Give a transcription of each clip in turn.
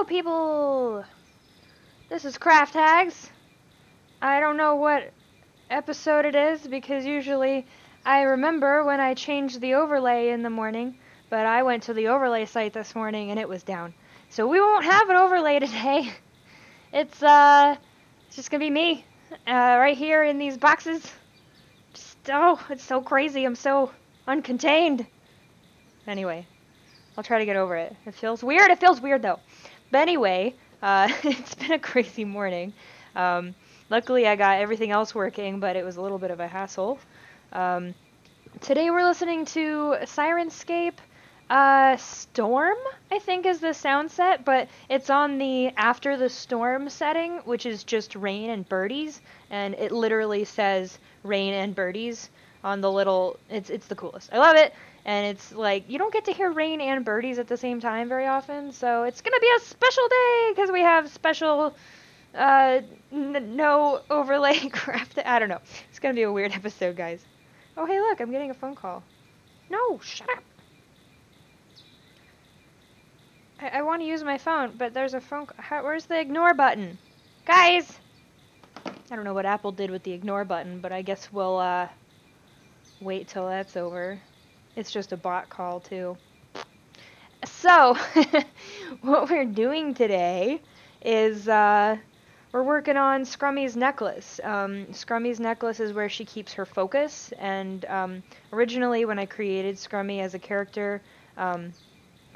people! This is Craft Hags. I don't know what episode it is because usually I remember when I changed the overlay in the morning, but I went to the overlay site this morning and it was down. So we won't have an overlay today. It's just gonna be me, right here in these boxes. It's so crazy. I'm so uncontained. Anyway, I'll try to get over it. It feels weird. It feels weird though. But anyway, it's been a crazy morning. Luckily I got everything else working, but it was a little bit of a hassle. Today we're listening to Sirenscape. Storm, I think, is the sound set, but it's on the After the Storm setting, which is just rain and birdies, and it literally says rain and birdies on the little, it's the coolest. I love it, and it's like, you don't get to hear rain and birdies at the same time very often, so it's gonna be a special day, because we have special, no overlay craft, I don't know. It's gonna be a weird episode, guys. Oh, hey, look, I'm getting a phone call. No, shut up. I want to use my phone, but there's a phone call. Where's the ignore button? Guys! I don't know what Apple did with the ignore button, but I guess we'll, wait till that's over. It's just a bot call, too. So, what we're doing today is, we're working on Scrummy's necklace. Scrummy's necklace is where she keeps her focus, and, originally when I created Scrummy as a character,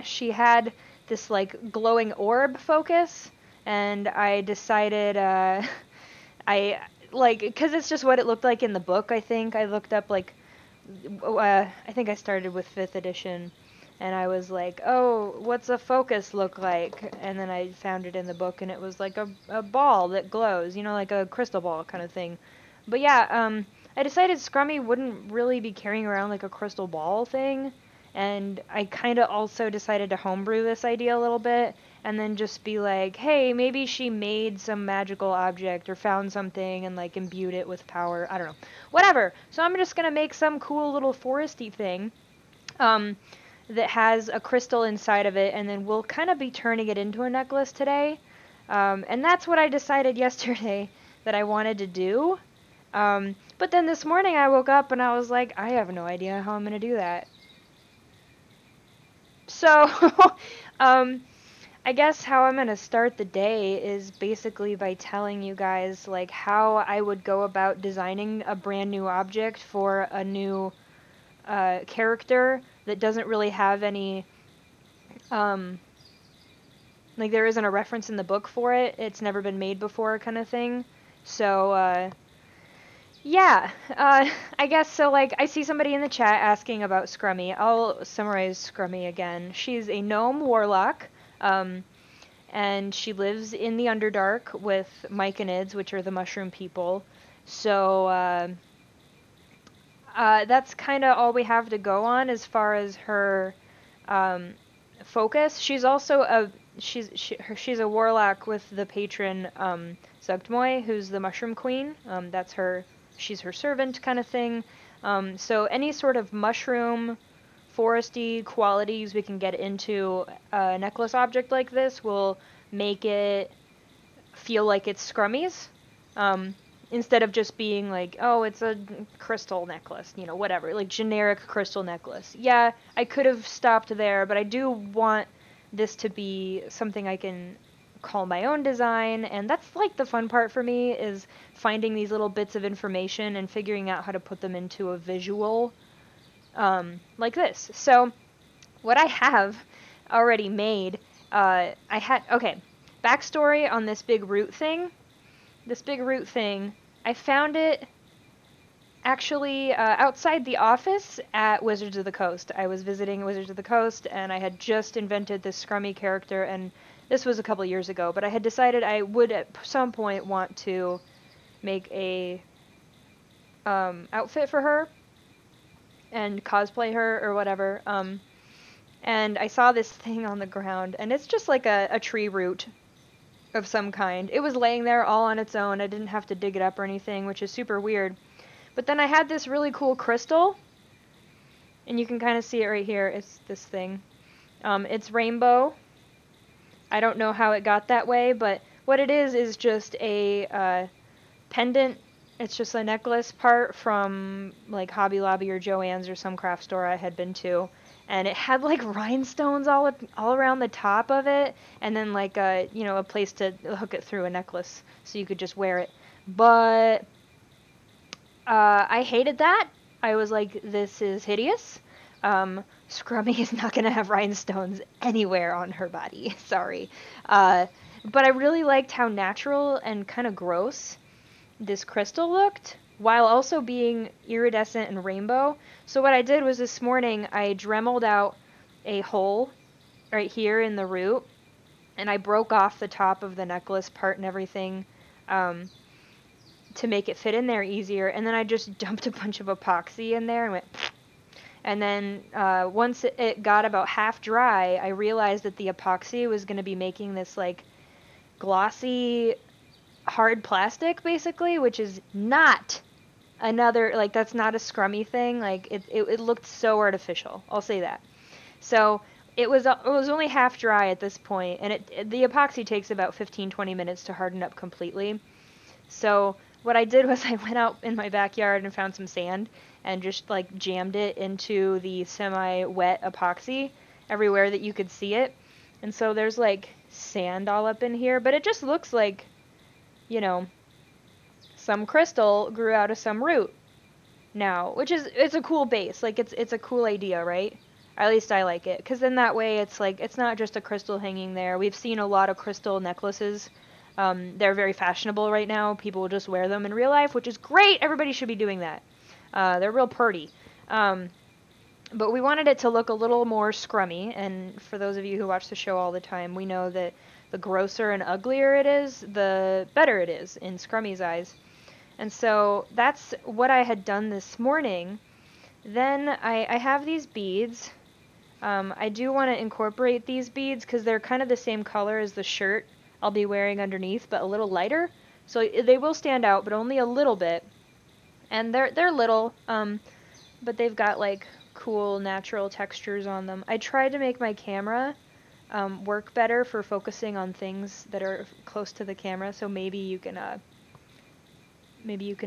she had this like glowing orb focus, and I decided because it's just what it looked like in the book. I think I looked up like I think I started with 5th edition, and I was like, oh, what's a focus look like? And then I found it in the book, and it was like a ball that glows, you know, like a crystal ball kind of thing. But yeah, I decided Scrummy wouldn't really be carrying around like a crystal ball thing. And I kind of also decided to homebrew this idea a little bit, and then just be like, hey, maybe she made some magical object or found something and like imbued it with power. I don't know. Whatever. So I'm just gonna make some cool little foresty thing that has a crystal inside of it, and then we'll kind of be turning it into a necklace today. And that's what I decided yesterday that I wanted to do. But then this morning I woke up and I was like, I have no idea how I'm gonna do that. So, I guess how I'm gonna start the day is basically by telling you guys, like, how I would go about designing a brand new object for a new, character that doesn't really have any, like, there isn't a reference in the book for it, it's never been made before kind of thing. So, yeah, I guess so, like, I see somebody in the chat asking about Scrummy. I'll summarize Scrummy again. She's a gnome warlock, and she lives in the Underdark with myconids, which are the mushroom people. So, that's kind of all we have to go on as far as her, focus. She's also she's a warlock with the patron, Zugtmoy, who's the mushroom queen. That's her. She's her servant kind of thing. So any sort of mushroom, foresty qualities we can get into a necklace object like this will make it feel like it's Scrummy's. Instead of just being like, oh, it's a crystal necklace, you know, whatever, like generic crystal necklace. Yeah, I could have stopped there, but I do want this to be something I can call my own design, and that's like the fun part for me, is finding these little bits of information and figuring out how to put them into a visual like this. So what I have already made, okay, backstory on this big root thing. I found it actually outside the office at Wizards of the Coast. I was visiting Wizards of the Coast, and I had just invented this Scrummy character, and this was a couple years ago, but I had decided I would at some point want to make a outfit for her and cosplay her or whatever. And I saw this thing on the ground, and it's just like a tree root of some kind. It was laying there all on its own. I didn't have to dig it up or anything, which is super weird. But then I had this really cool crystal, and you can kind of see it right here. It's this thing. It's rainbow. I don't know how it got that way, but what it is just a pendant. It's just a necklace part from like Hobby Lobby or Joann's or some craft store I had been to, and it had like rhinestones all around the top of it, and then like a place to hook it through a necklace so you could just wear it. But I hated that. I was like, this is hideous. Scrummy is not gonna have rhinestones anywhere on her body. Sorry. But I really liked how natural and kind of gross this crystal looked, while also being iridescent and rainbow. So what I did was this morning I dremeled out a hole right here in the root, and I broke off the top of the necklace part and everything to make it fit in there easier, and then I just dumped a bunch of epoxy in there and went and then once it got about half dry, I realized that the epoxy was going to be making this like glossy hard plastic basically, which is not another, like, that's not a scrummy thing. Like it looked so artificial, I'll say that. So it was only half dry at this point, and the epoxy takes about 15-20 minutes to harden up completely. So what I did was I went out in my backyard and found some sand and just like jammed it into the semi-wet epoxy everywhere that you could see it. And so there's like sand all up in here, but it just looks like, some crystal grew out of some root now, which is, it's a cool base. Like it's a cool idea, right? Or at least I like it, because then that way it's like, it's not just a crystal hanging there. We've seen a lot of crystal necklaces. They're very fashionable right now. People will just wear them in real life, which is great. Everybody should be doing that. They're real pretty. But we wanted it to look a little more scrummy, and for those of you who watch the show all the time, we know that the grosser and uglier it is, the better it is in Scrummy's eyes. And so that's what I had done this morning. Then I have these beads. I do want to incorporate these beads because they're kind of the same color as the shirt I'll be wearing underneath, but a little lighter. So they will stand out, but only a little bit. And they're little, but they've got like cool natural textures on them. I tried to make my camera work better for focusing on things that are close to the camera, so maybe you can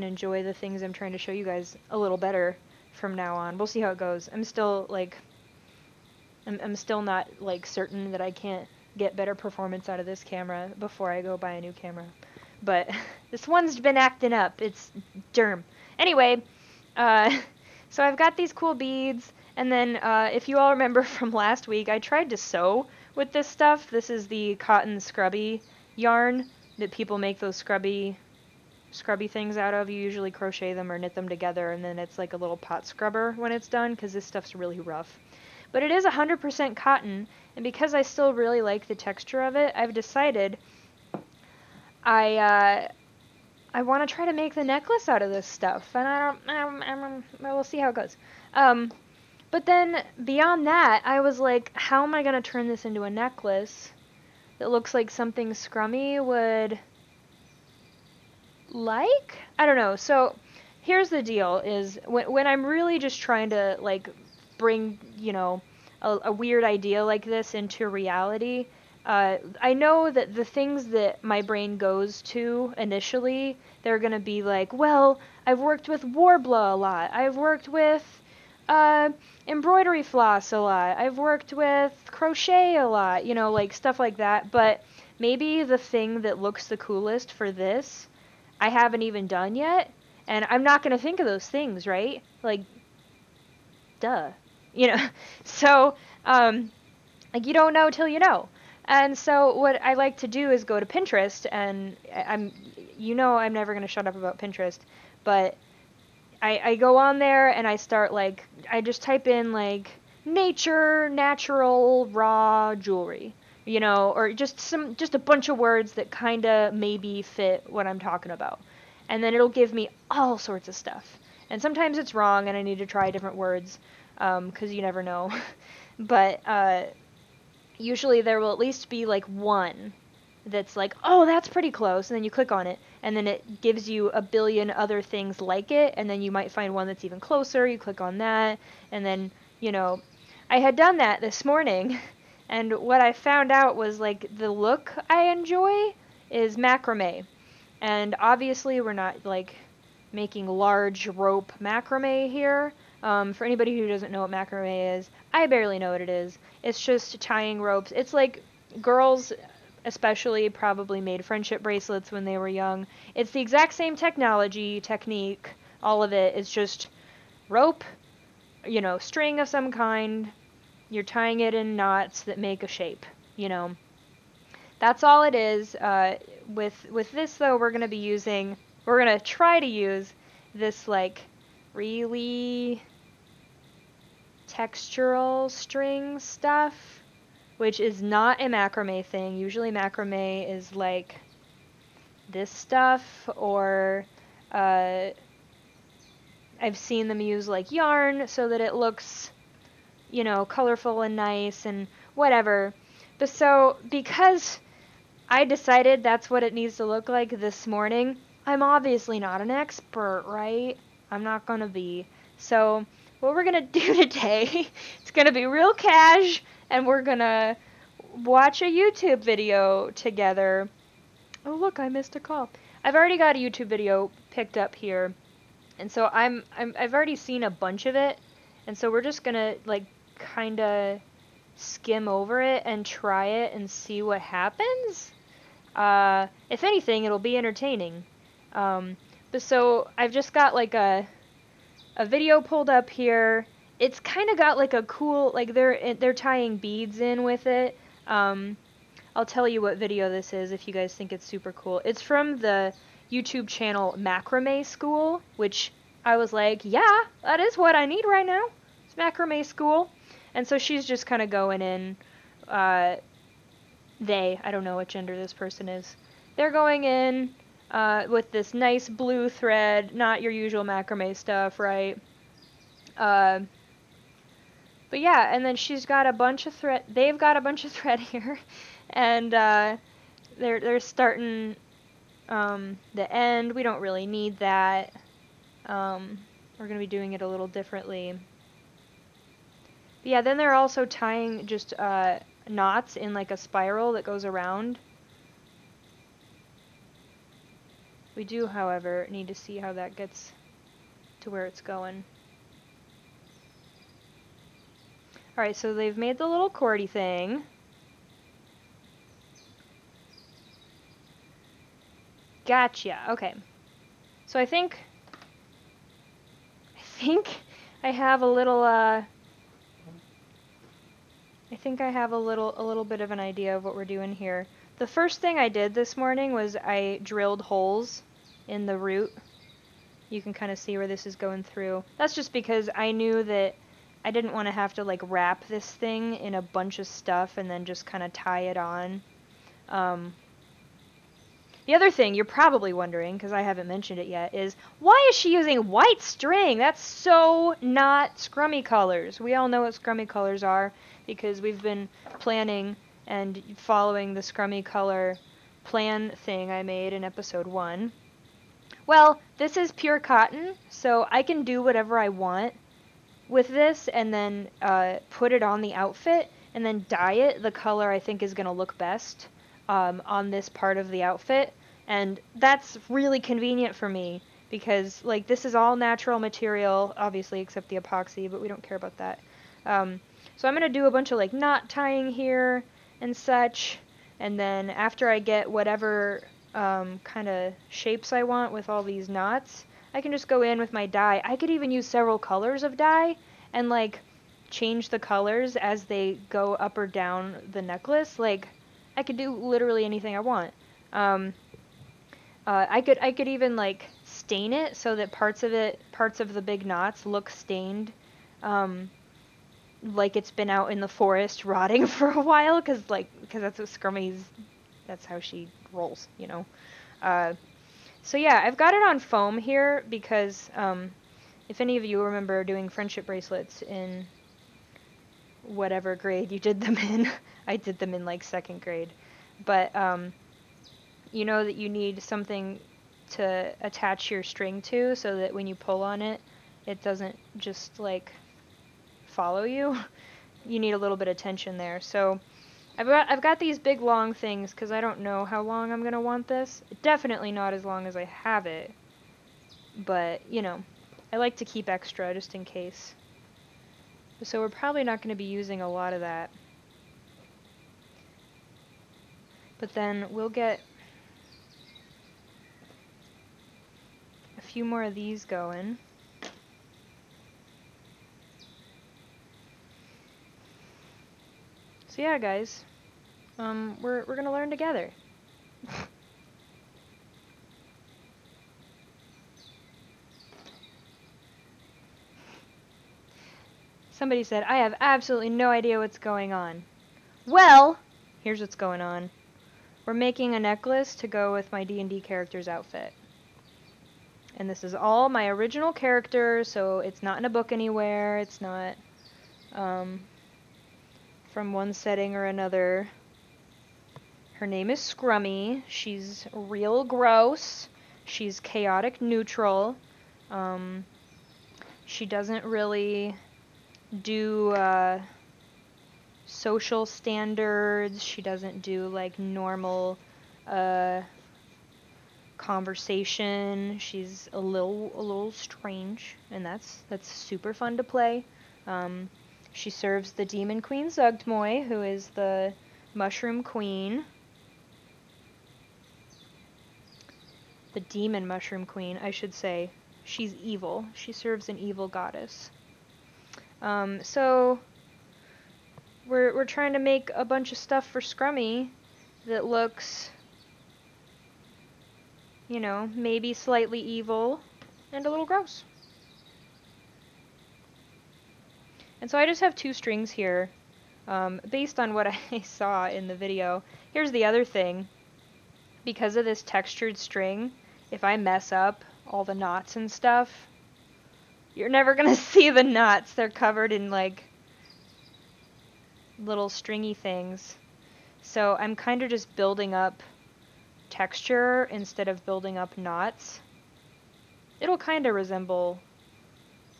enjoy the things I'm trying to show you guys a little better from now on. We'll see how it goes. I'm still like, I'm still not like certain that I can't get better performance out of this camera before I go buy a new camera. But this one's been acting up. It's derm. Anyway, so I've got these cool beads, and then if you all remember from last week, I tried to sew with this stuff. This is the cotton scrubby yarn that people make those scrubby things out of. You usually crochet them or knit them together, and then it's like a little pot scrubber when it's done, because this stuff's really rough. But it is 100% cotton, and because I still really like the texture of it, I've decided I want to try to make the necklace out of this stuff, and we'll see how it goes. But then beyond that, I was like, how am I going to turn this into a necklace that looks like something Scrummy would like? I don't know. So here's the deal, is when I'm really just trying to like bring, a weird idea like this into reality, I know that the things that my brain goes to initially, they're going to be like, well, I've worked with Warbler a lot. I've worked with embroidery floss a lot. I've worked with crochet a lot, like stuff like that. But maybe the thing that looks the coolest for this, I haven't even done yet. And I'm not going to think of those things, right? Like, duh. So, like, you don't know till you know. And so what I like to do is go to Pinterest, and I'm never going to shut up about Pinterest, but I go on there and I start like, I just type in like natural, raw jewelry, or just a bunch of words that kind of maybe fit what I'm talking about. And then it'll give me all sorts of stuff. And sometimes it's wrong and I need to try different words, because you never know. But usually there will at least be like one that's like, oh, that's pretty close, and then you click on it, and then it gives you a billion other things like it, and then you might find one that's even closer, you click on that, and then, I had done that this morning, And what I found out was like the look I enjoy is macrame. And obviously we're not like making large rope macrame here. For anybody who doesn't know what macrame is, I barely know what it is. It's just tying ropes. It's like girls especially probably made friendship bracelets when they were young. It's the exact same technique, all of it. It's just rope, string of some kind. You're tying it in knots that make a shape, you know. That's all it is. With this though, we're gonna try to use this like really textural string stuff, which is not a macrame thing. Usually macrame is like this stuff, or I've seen them use like yarn so that it looks, colorful and nice and whatever. But so, because I decided that's what it needs to look like this morning, I'm obviously not an expert, right? I'm not gonna be. So, what we're gonna do today, it's gonna be real cash, and we're gonna watch a YouTube video together. Oh look, I missed a call. I've already got a YouTube video picked up here, and so I've already seen a bunch of it, and so we're just gonna like kind of skim over it and try it and see what happens. If anything, it'll be entertaining. But so I've just got like a video pulled up here. It's kind of got like a cool, like they're tying beads in with it. I'll tell you what video this is if you guys think it's super cool. It's from the YouTube channel Macrame School, which I was like, yeah, that is what I need right now. It's Macrame School. And so she's just kind of going in, I don't know what gender this person is. They're going in with this nice blue thread, not your usual macrame stuff, right? But yeah, and then she's got a bunch of thread. They've got a bunch of thread here, and they're starting the end. We don't really need that. We're gonna be doing it a little differently. But yeah, then they're also tying just knots in like a spiral that goes around. We do, however, need to see how that gets to where it's going. Alright, so they've made the little cordy thing. Gotcha, okay. So I think I have a little, I think I have a little bit of an idea of what we're doing here. The first thing I did this morning was I drilled holes in the root. You can kind of see where this is going through. That's just because I knew that I didn't want to have to like wrap this thing in a bunch of stuff and then just kind of tie it on. The other thing you're probably wondering, because I haven't mentioned it yet, is why is she using white string? That's so not scrummy colors. We all know what scrummy colors are because we've been planning and following the scrummy color plan thing I made in episode 1. Well, this is pure cotton, so I can do whatever I want with this and then put it on the outfit and then dye it the color I think is going to look best on this part of the outfit. And that's really convenient for me because like this is all natural material, obviously except the epoxy, but we don't care about that. So I'm going to do a bunch of like knot tying here and such, and then after I get whatever kind of shapes I want with all these knots, I can just go in with my dye. I could even use several colors of dye and like change the colors as they go up or down the necklace. Like I could do literally anything I want. I could even like stain it so that parts of the big knots look stained, like it's been out in the forest rotting for a while, because that's what that's how she rolls, you know. So yeah, I've got it on foam here because if any of you remember doing friendship bracelets in whatever grade you did them in, I did them in like 2nd grade, but you know that you need something to attach your string to so that when you pull on it, it doesn't just like follow you. You need a little bit of tension there. So I've got these big long things because I don't know how long I'm gonna want this. Definitely not as long as I have it. But, you know, I like to keep extra just in case. So we're probably not going to be using a lot of that. But then we'll get a few more of these going. So yeah, guys, we're gonna learn together. Somebody said, I have absolutely no idea what's going on. Well, here's what's going on. We're making a necklace to go with my D&D character's outfit. And this is all my original character, so it's not in a book anywhere. It's not from one setting or another. Her name is Scrummy. She's real gross. She's chaotic neutral. She doesn't really do social standards. She doesn't do like normal conversation. She's a little strange, and that's super fun to play. She serves the Demon Queen Zugtmoy, who is the Mushroom Queen. The Demon Mushroom Queen, I should say. She's evil. She serves an evil goddess. So we're trying to make a bunch of stuff for Scrummy that looks, you know, maybe slightly evil and a little gross. And so I just have 2 strings here, based on what I saw in the video. Here's the other thing. Because of this textured string, if I mess up all the knots and stuff, you're never gonna see the knots. They're covered in like little stringy things. So I'm kind of just building up texture instead of building up knots. It'll kind of resemble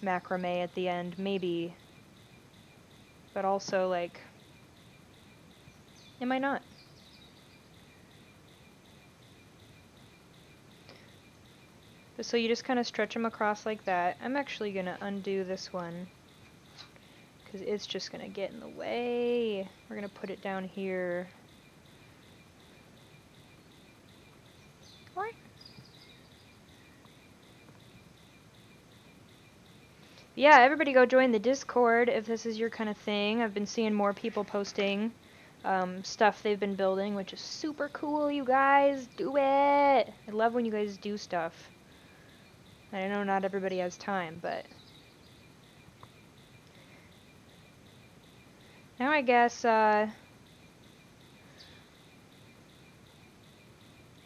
macrame at the end, maybe. But also, like, it might not. So you just kind of stretch them across like that. I'm actually going to undo this one because it's just going to get in the way. We're going to put it down here. Yeah, everybody go join the Discord if this is your kind of thing. I've been seeing more people posting stuff they've been building, which is super cool, you guys. Do it! I love when you guys do stuff. I know not everybody has time, but... Now I guess, I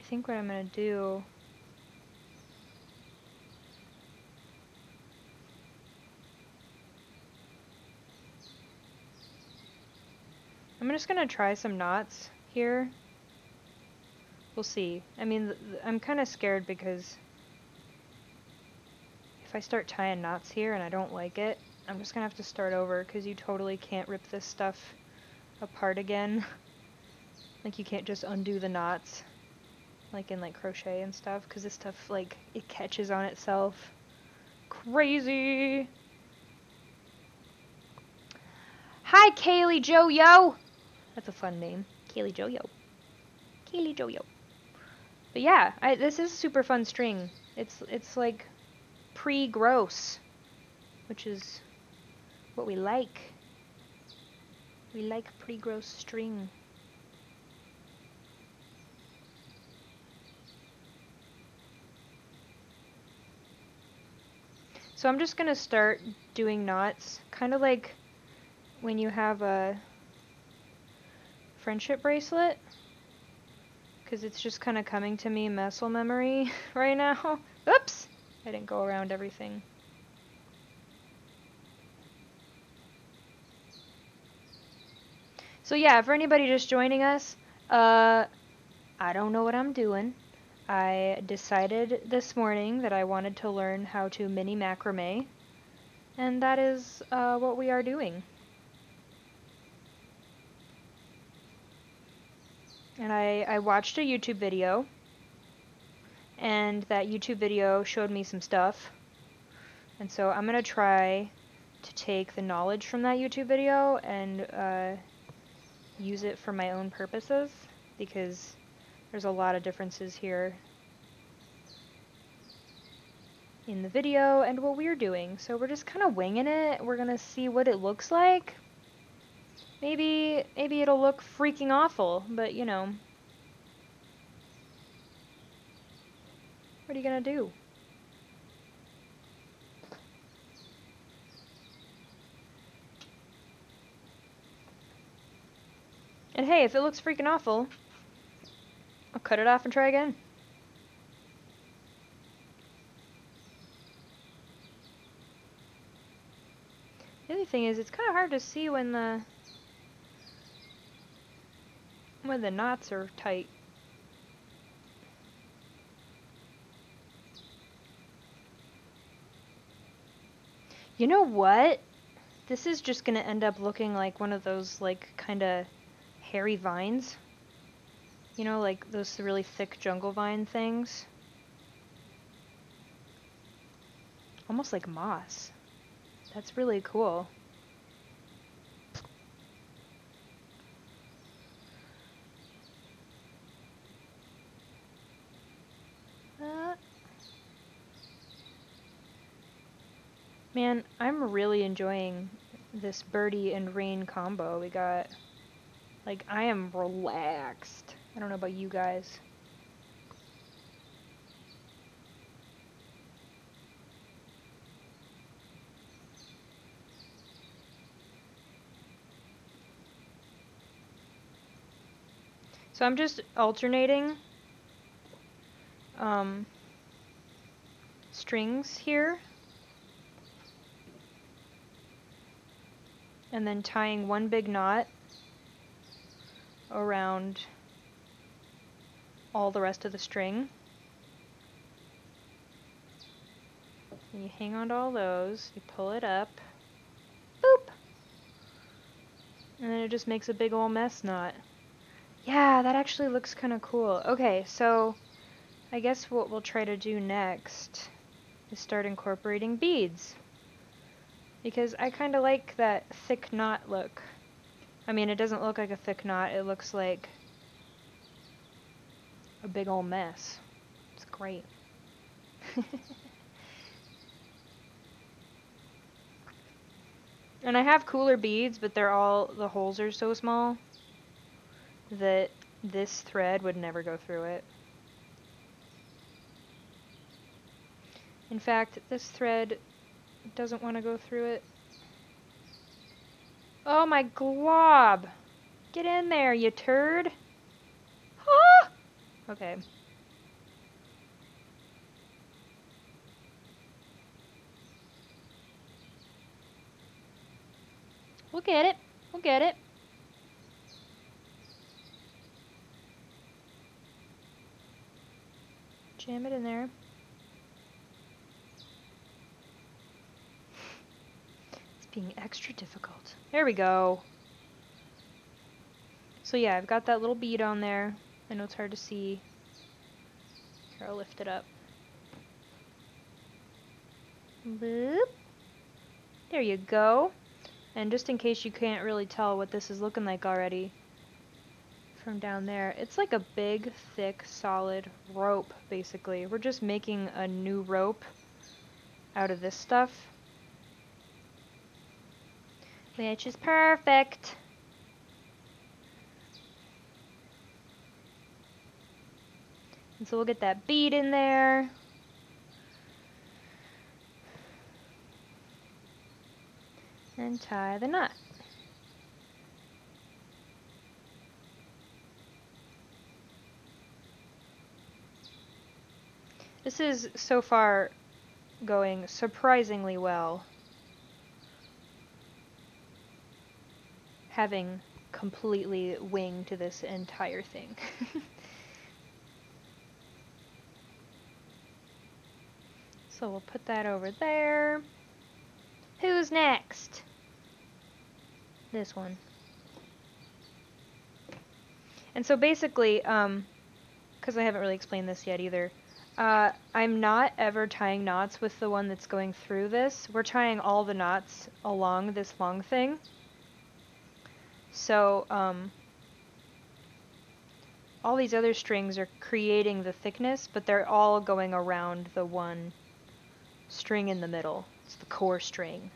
think what I'm gonna do... I'm just gonna try some knots here. We'll see. I mean, I'm kind of scared because if I start tying knots here and I don't like it, I'm just gonna have to start over because you totally can't rip this stuff apart again. Like, you can't just undo the knots like in like crochet and stuff because this stuff, like, it catches on itself. Crazy! Hi, Kaylee Joe-Yo! That's a fun name. Kaylee Joe-Yo. Kaylee Joe-Yo. But yeah, this is a super fun string. It's like pre-gross, which is what we like. We like pre-gross string. So I'm just gonna start doing knots, kind of like when you have a friendship bracelet, because it's just kind of coming to me muscle memory right now. Oops! I didn't go around everything. So yeah, for anybody just joining us, I don't know what I'm doing. I decided this morning that I wanted to learn how to mini macrame, and that is what we are doing. And I watched a YouTube video, and that YouTube video showed me some stuff. And so I'm going to try to take the knowledge from that YouTube video and use it for my own purposes, because there's a lot of differences here in the video and what we're doing. So we're just kind of winging it. We're going to see what it looks like. Maybe it'll look freaking awful, but you know. What are you going to do? And hey, if it looks freaking awful, I'll cut it off and try again. The other thing is, it's kind of hard to see when the knots are tight. You know what? This is just gonna end up looking like one of those, like, kind of hairy vines. You know, like those really thick jungle vine things. Almost like moss. That's really cool. Man, I'm really enjoying this birdie and rain combo we got. Like, I am relaxed. I don't know about you guys. So I'm just alternating strings here, and then tying one big knot around all the rest of the string. And you hang on to all those, you pull it up, boop, and then it just makes a big ol' mess knot. Yeah, that actually looks kind of cool. Okay, so I guess what we'll try to do next is start incorporating beads, because I kind of like that thick knot look. I mean, it doesn't look like a thick knot, it looks like a big old mess. It's great. And I have cooler beads, but the holes are so small that this thread would never go through it. In fact, this thread doesn't want to go through it. Oh my glob! Get in there, you turd! Ah! Okay. We'll get it. We'll get it. Jam it in there. It's being extra difficult. There we go. So yeah, I've got that little bead on there. I know it's hard to see. Here, I'll lift it up. Boop. There you go. And just in case you can't really tell what this is looking like already from down there, it's like a big, thick, solid rope, basically. We're just making a new rope out of this stuff, which is perfect. And so we'll get that bead in there. And tie the knot. This is so far going surprisingly well, having completely winged this entire thing. So we'll put that over there. Who's next? This one. And so basically, because I haven't really explained this yet either, I'm not ever tying knots with the one that's going through this. We're tying all the knots along this long thing. So, all these other strings are creating the thickness, but they're all going around the one string in the middle. It's the core string.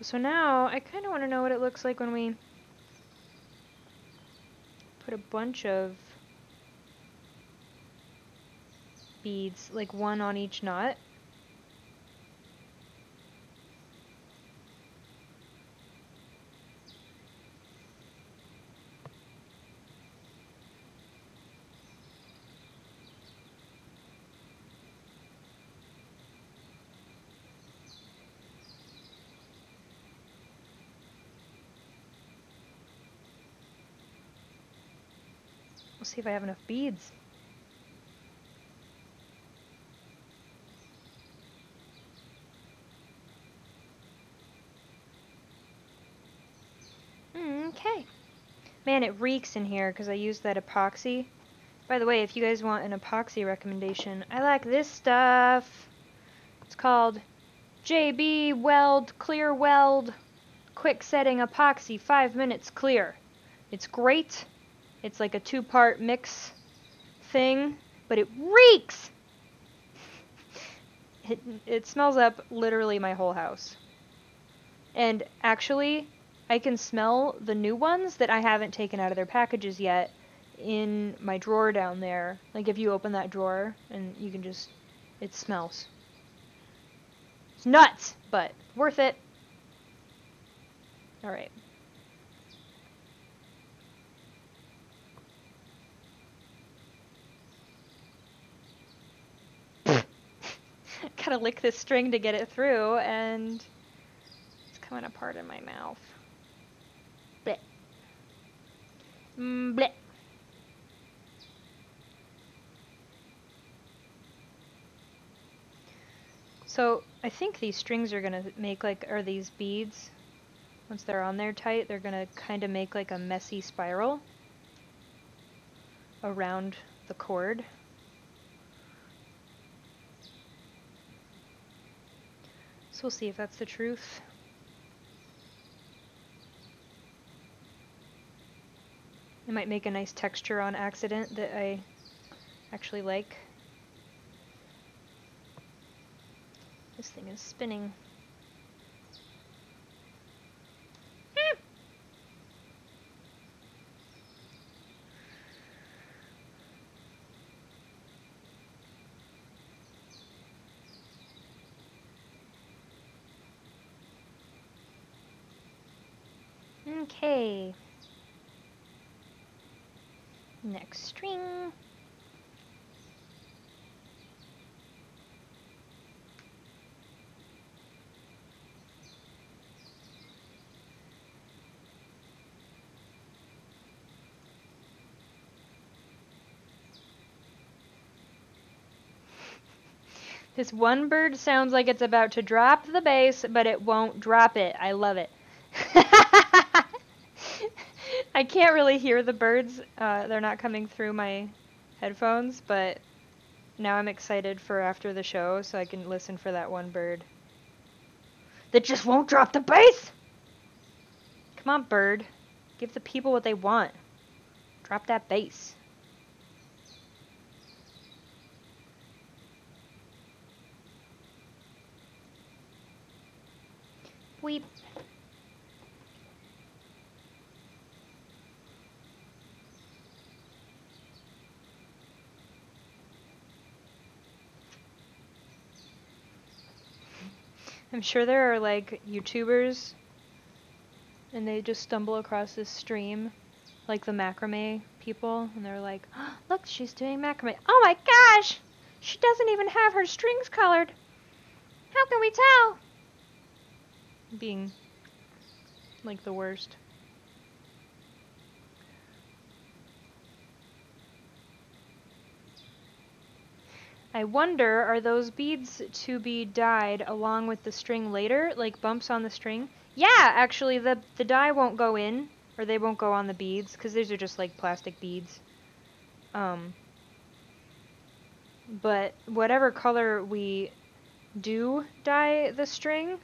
So now, I kind of want to know what it looks like when we put a bunch of beads, like one on each knot. We'll see if I have enough beads. Okay. Man, it reeks in here because I used that epoxy. By the way, if you guys want an epoxy recommendation, I like this stuff. It's called JB Weld Clear Weld Quick Setting Epoxy 5 minutes clear. It's great. It's like a 2-part mix thing, but it reeks! It smells up literally my whole house. And actually, I can smell the new ones that I haven't taken out of their packages yet in my drawer down there. Like if you open that drawer and you can just, it smells. It's nuts, but worth it. Alright. Gotta lick this string to get it through, and it's coming apart in my mouth. Blech. Blech. So, I think these strings are gonna make like, or these beads, once they're on there tight, they're gonna kind of make like a messy spiral around the cord. So we'll see if that's the truth. It might make a nice texture on accident that I actually like. This thing is spinning. Okay. Next string. This one bird sounds like it's about to drop the bass, but it won't drop it. I love it. I can't really hear the birds. They're not coming through my headphones, but now I'm excited for after the show so I can listen for that one bird that just won't drop the bass. Come on, bird. Give the people what they want. Drop that bass. Weep. I'm sure there are like YouTubers and they just stumble across this stream, like the macrame people, and they're like, oh, look, she's doing macrame. Oh my gosh! She doesn't even have her strings colored. How can we tell? Being like the worst. I wonder, are those beads to be dyed along with the string later, like bumps on the string? Yeah, actually, the dye won't go in, or they won't go on the beads, because these are just like plastic beads. But whatever color we do dye the string,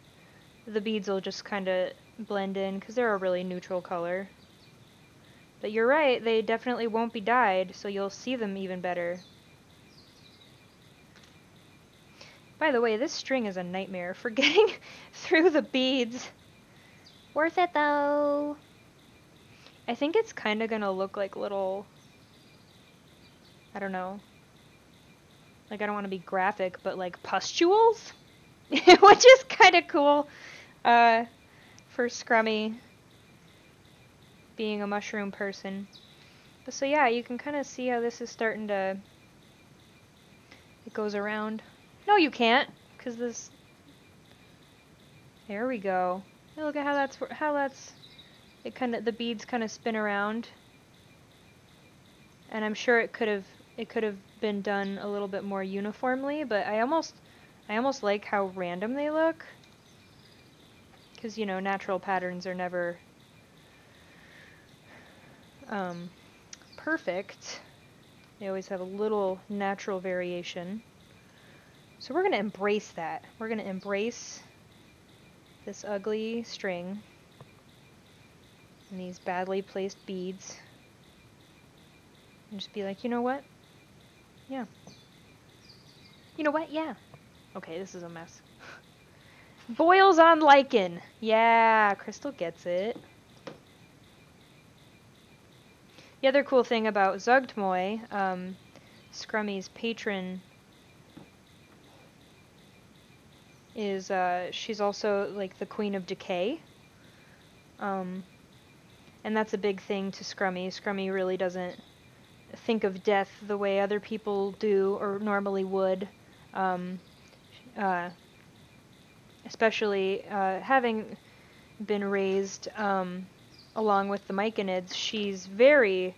the beads will just kind of blend in, because they're a really neutral color. But you're right, they definitely won't be dyed, so you'll see them even better. By the way, this string is a nightmare for getting through the beads. Worth it though. I think it's kind of gonna look like little, I don't know, like I don't want to be graphic, but like pustules, which is kind of cool for Scrummy being a mushroom person. But so yeah, you can kind of see how this is starting to, it goes around. No, you can't, because this, there we go. Hey, look at how that's, it kind of, the beads kind of spin around. And I'm sure it could have been done a little bit more uniformly, but I almost like how random they look. Because, you know, natural patterns are never perfect. They always have a little natural variation. So we're going to embrace that. We're going to embrace this ugly string and these badly placed beads. And just be like, you know what? Yeah. You know what? Yeah. Okay, this is a mess. Boils on lichen. Yeah, Crystal gets it. The other cool thing about Zugtmoy, Scrummy's patron, is she's also like the queen of decay. And that's a big thing to Scrummy. Scrummy really doesn't think of death the way other people do or normally would. Especially having been raised along with the Myconids, she's very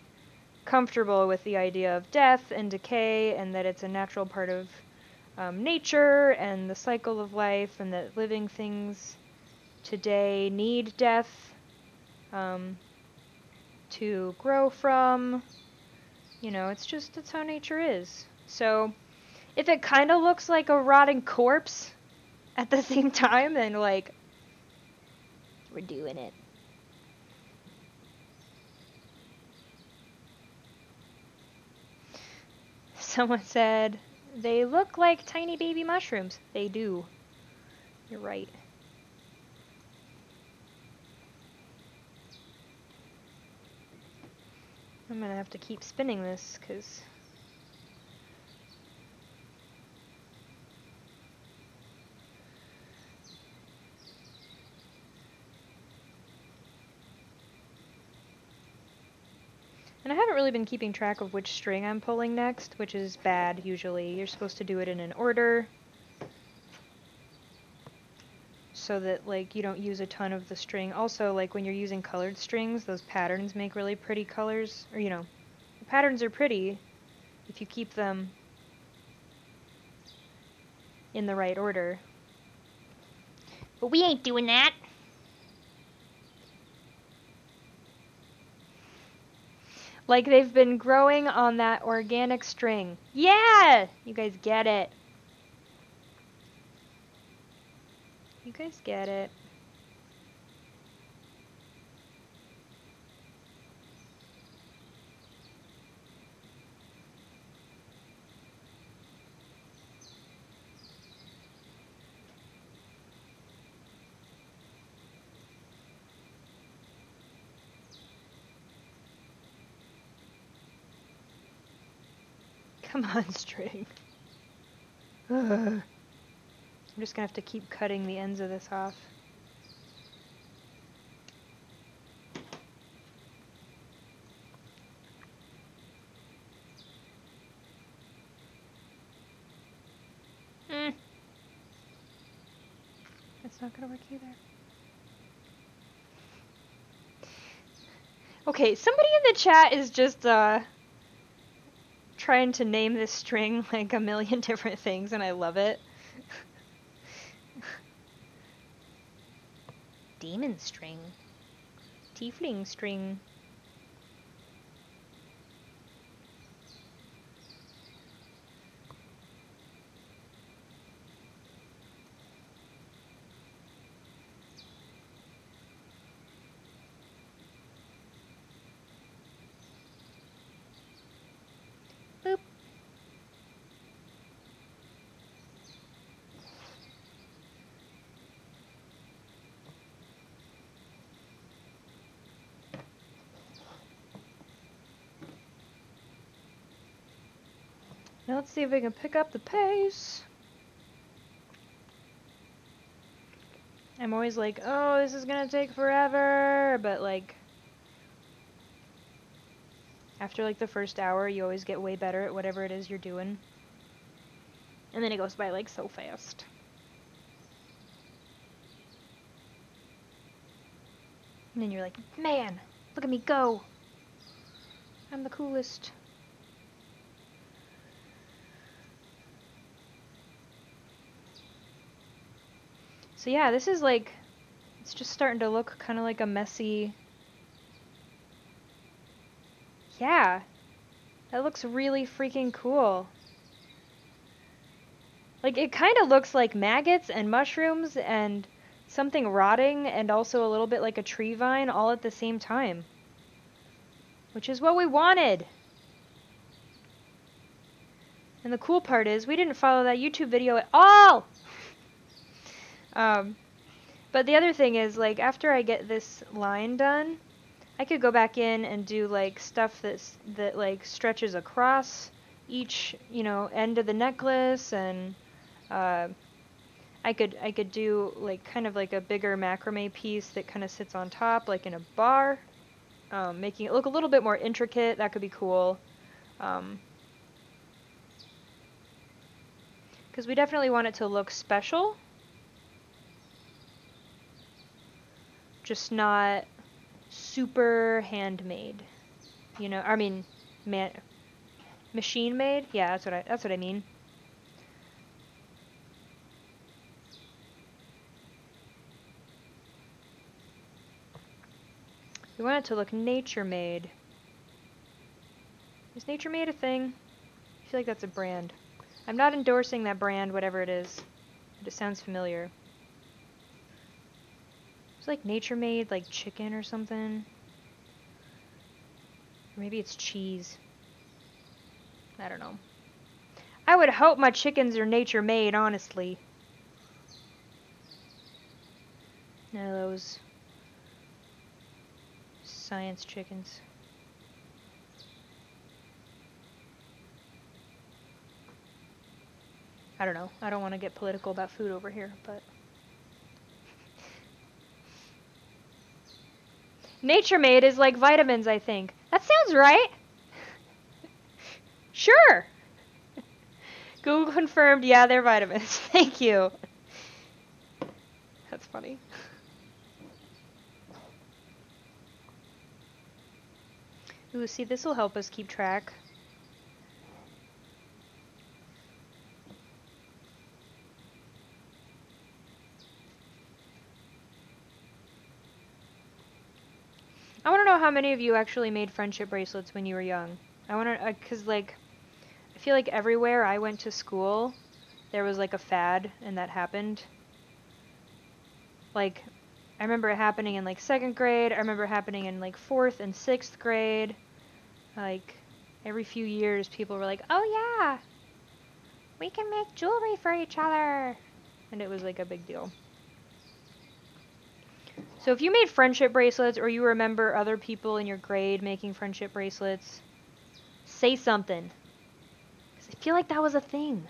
comfortable with the idea of death and decay, and that it's a natural part of nature and the cycle of life, and that living things today need death to grow from. You know, it's how nature is. So if it kind of looks like a rotting corpse at the same time, then like, we're doing it. Someone said, they look like tiny baby mushrooms. They do. You're right. I'm gonna have to keep spinning this, because and I haven't really been keeping track of which string I'm pulling next, which is bad usually. You're supposed to do it in an order so that like you don't use a ton of the string. Also, like when you're using colored strings, those patterns make really pretty colors, or you know, the patterns are pretty if you keep them in the right order. But we ain't doing that. Like they've been growing on that organic string. Yeah! You guys get it. You guys get it. Come on, string. Ugh. I'm just gonna have to keep cutting the ends of this off. That's not gonna work either. Okay, somebody in the chat is just, trying to name this string like a million different things, and I love it. Demon string. Tiefling string. Boop. Now let's see if we can pick up the pace. I'm always like, oh, this is gonna take forever, but like, after like the first hour, you always get way better at whatever it is you're doing. And then it goes by like so fast. And then you're like, man, look at me go. I'm the coolest. So yeah, this is like, it's just starting to look kind of like a messy... Yeah, that looks really freaking cool. Like, it kind of looks like maggots and mushrooms and something rotting and also a little bit like a tree vine all at the same time. Which is what we wanted! And the cool part is, we didn't follow that YouTube video at all! But the other thing is, like, after I get this line done, I could go back in and do, like, stuff that like, stretches across each, you know, end of the necklace, and, I could do, like, kind of like a bigger macrame piece that kind of sits on top, like in a bar, making it look a little bit more intricate. That could be cool. Because we definitely want it to look special. Just not super handmade, you know. I mean, machine made. Yeah, that's what I mean. We want it to look nature made. Is nature made a thing? I feel like that's a brand. I'm not endorsing that brand, whatever it is. It just sounds familiar. It's like nature made, like chicken or something. Or maybe it's cheese. I don't know. I would hope my chickens are nature made, honestly. None of those science chickens. I don't know. I don't want to get political about food over here, but... Nature made is like vitamins, I think. That sounds right. Sure. Google confirmed, yeah, they're vitamins. Thank you. That's funny. Ooh, see, this will help us keep track. I want to know how many of you actually made friendship bracelets when you were young. I want to, because, like, I feel like everywhere I went to school, there was, like, a fad, and that happened. Like, I remember it happening in, like, 2nd grade. I remember it happening in, like, 4th and 6th grade. Like, every few years, people were like, oh, yeah, we can make jewelry for each other. And it was, like, a big deal. So if you made friendship bracelets, or you remember other people in your grade making friendship bracelets, say something. Because I feel like that was a thing.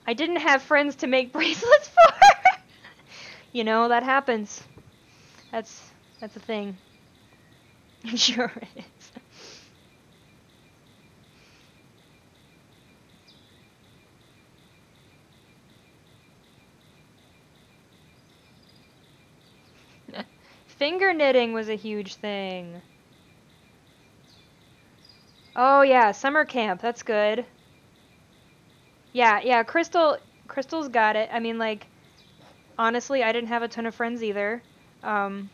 I didn't have friends to make bracelets for. You know, that happens. That's a thing. Sure it is. Finger knitting was a huge thing. Oh yeah, summer camp. That's good. Yeah, Crystal's got it. I mean, like, honestly, I didn't have a ton of friends either. Um,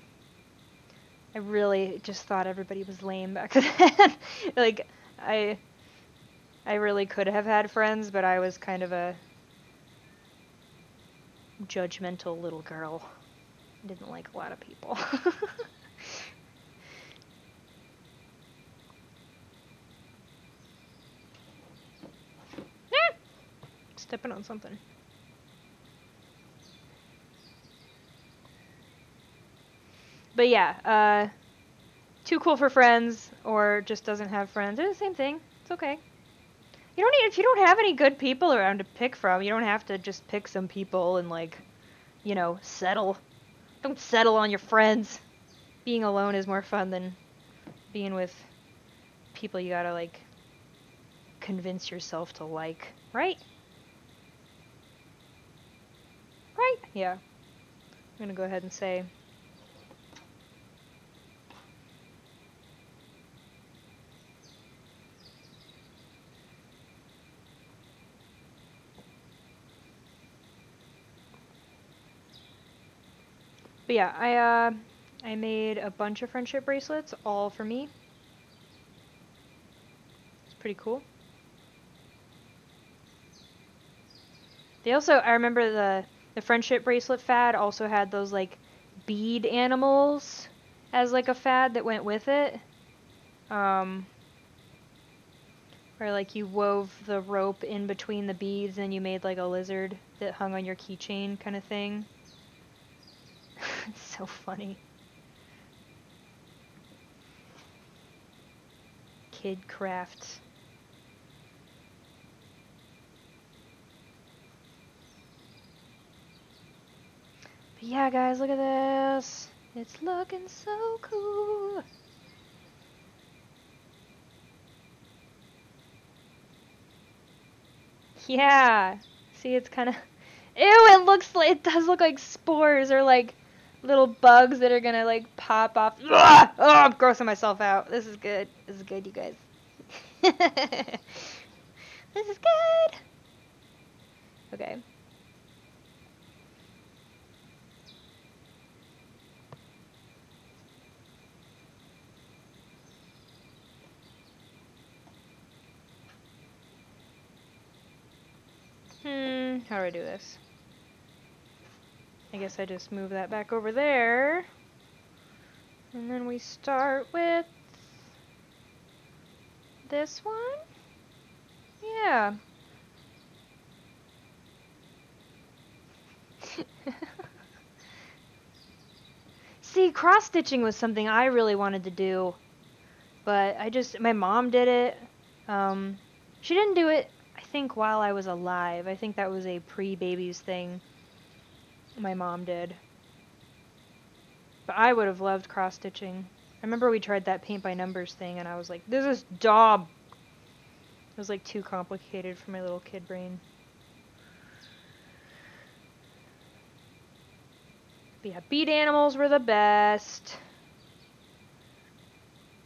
I really just thought everybody was lame back then. Like, I I really could have had friends, but I was kind of a judgmental little girl. I didn't like a lot of people. Stepping on something. But yeah, too cool for friends or just doesn't have friends. They're the same thing. It's okay. You don't need if you don't have any good people around to pick from, you don't have to just pick some people and like, settle. Don't settle on your friends. Being alone is more fun than being with people you gotta like convince yourself to like, right? Right? Yeah. I'm gonna go ahead and say. But yeah, I made a bunch of friendship bracelets, all for me. It's pretty cool. They also, I remember the friendship bracelet fad also had those like bead animals as like a fad that went with it. Um, where like you wove the rope in between the beads and you made like a lizard that hung on your keychain kind of thing. It's so funny. Kid crafts. But yeah, guys, look at this. It's looking so cool. Yeah. See, it's kind of. Ew, it looks like. It does look like spores or like little bugs that are gonna like pop off. Ugh! Oh, I'm grossing myself out. This is good. This is good, you guys. This is good. Okay. How do I do this? I guess I just move that back over there. And then we start with this one. Yeah. See, cross-stitching was something I really wanted to do, but my mom did it. She didn't do it, I think, while I was alive. I think that was a pre-babies thing my mom did. But I would have loved cross-stitching. I remember we tried that paint by numbers thing, and I was like, this is dumb. It was like too complicated for my little kid brain. But yeah, bead animals were the best.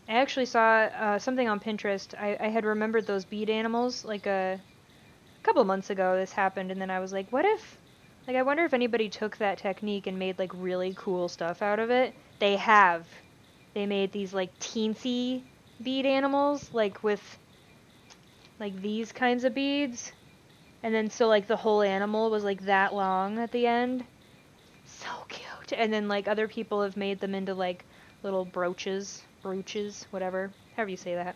I actually saw something on Pinterest. I had remembered those bead animals like a couple months ago. This happened, and then I was like, what if, like, I wonder if anybody took that technique and made like really cool stuff out of it. They have. They made these like teensy bead animals, like with like these kinds of beads, and then so like the whole animal was like that long at the end. So cute. And then like other people have made them into like little brooches, whatever, however you say that.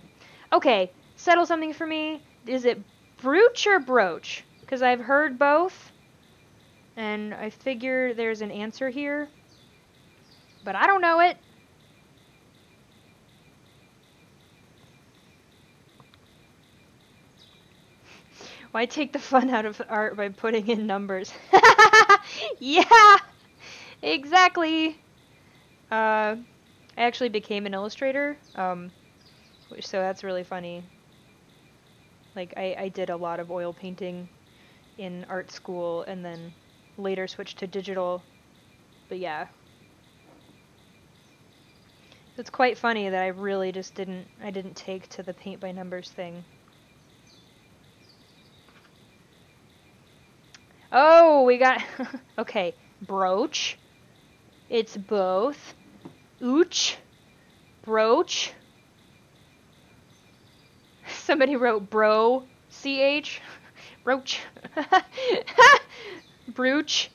Okay, settle something for me. Is it brooch or brooch? Because I've heard both, and I figure there's an answer here, but I don't know it. Why take the fun out of art by putting in numbers? Yeah, exactly. I actually became an illustrator, so that's really funny. Like, I did a lot of oil painting in art school and then later switched to digital. But yeah. It's quite funny that I really just didn't take to the paint by numbers thing. Oh, we got, okay, brooch. It's both. Ooch. Brooch. Somebody wrote bro, CH. Brooch. Brooch.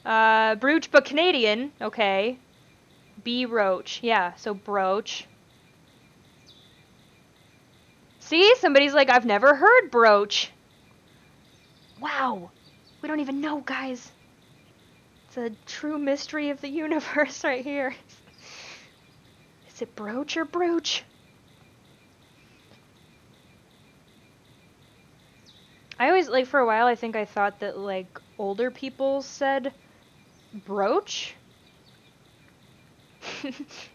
Brooch, but Canadian. Okay. B roach. Yeah, so brooch. See? Somebody's like, I've never heard brooch. Wow. We don't even know, guys. It's a true mystery of the universe right here. Is it brooch or brooch? I always, like, for a while, I think I thought that, like, older people said brooch.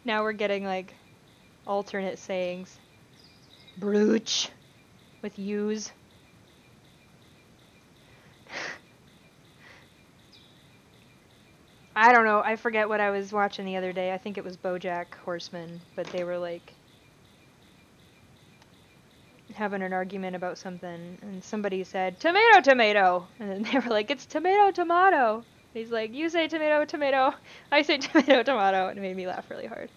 Now we're getting, like, alternate sayings. Brooch. With U's. I don't know. I forget what I was watching the other day. I think it was BoJack Horseman, but they were, like, having an argument about something, and somebody said, tomato, tomato! And then they were like, it's tomato, tomato! He's like, you say tomato, tomato, I say tomato, tomato, and it made me laugh really hard.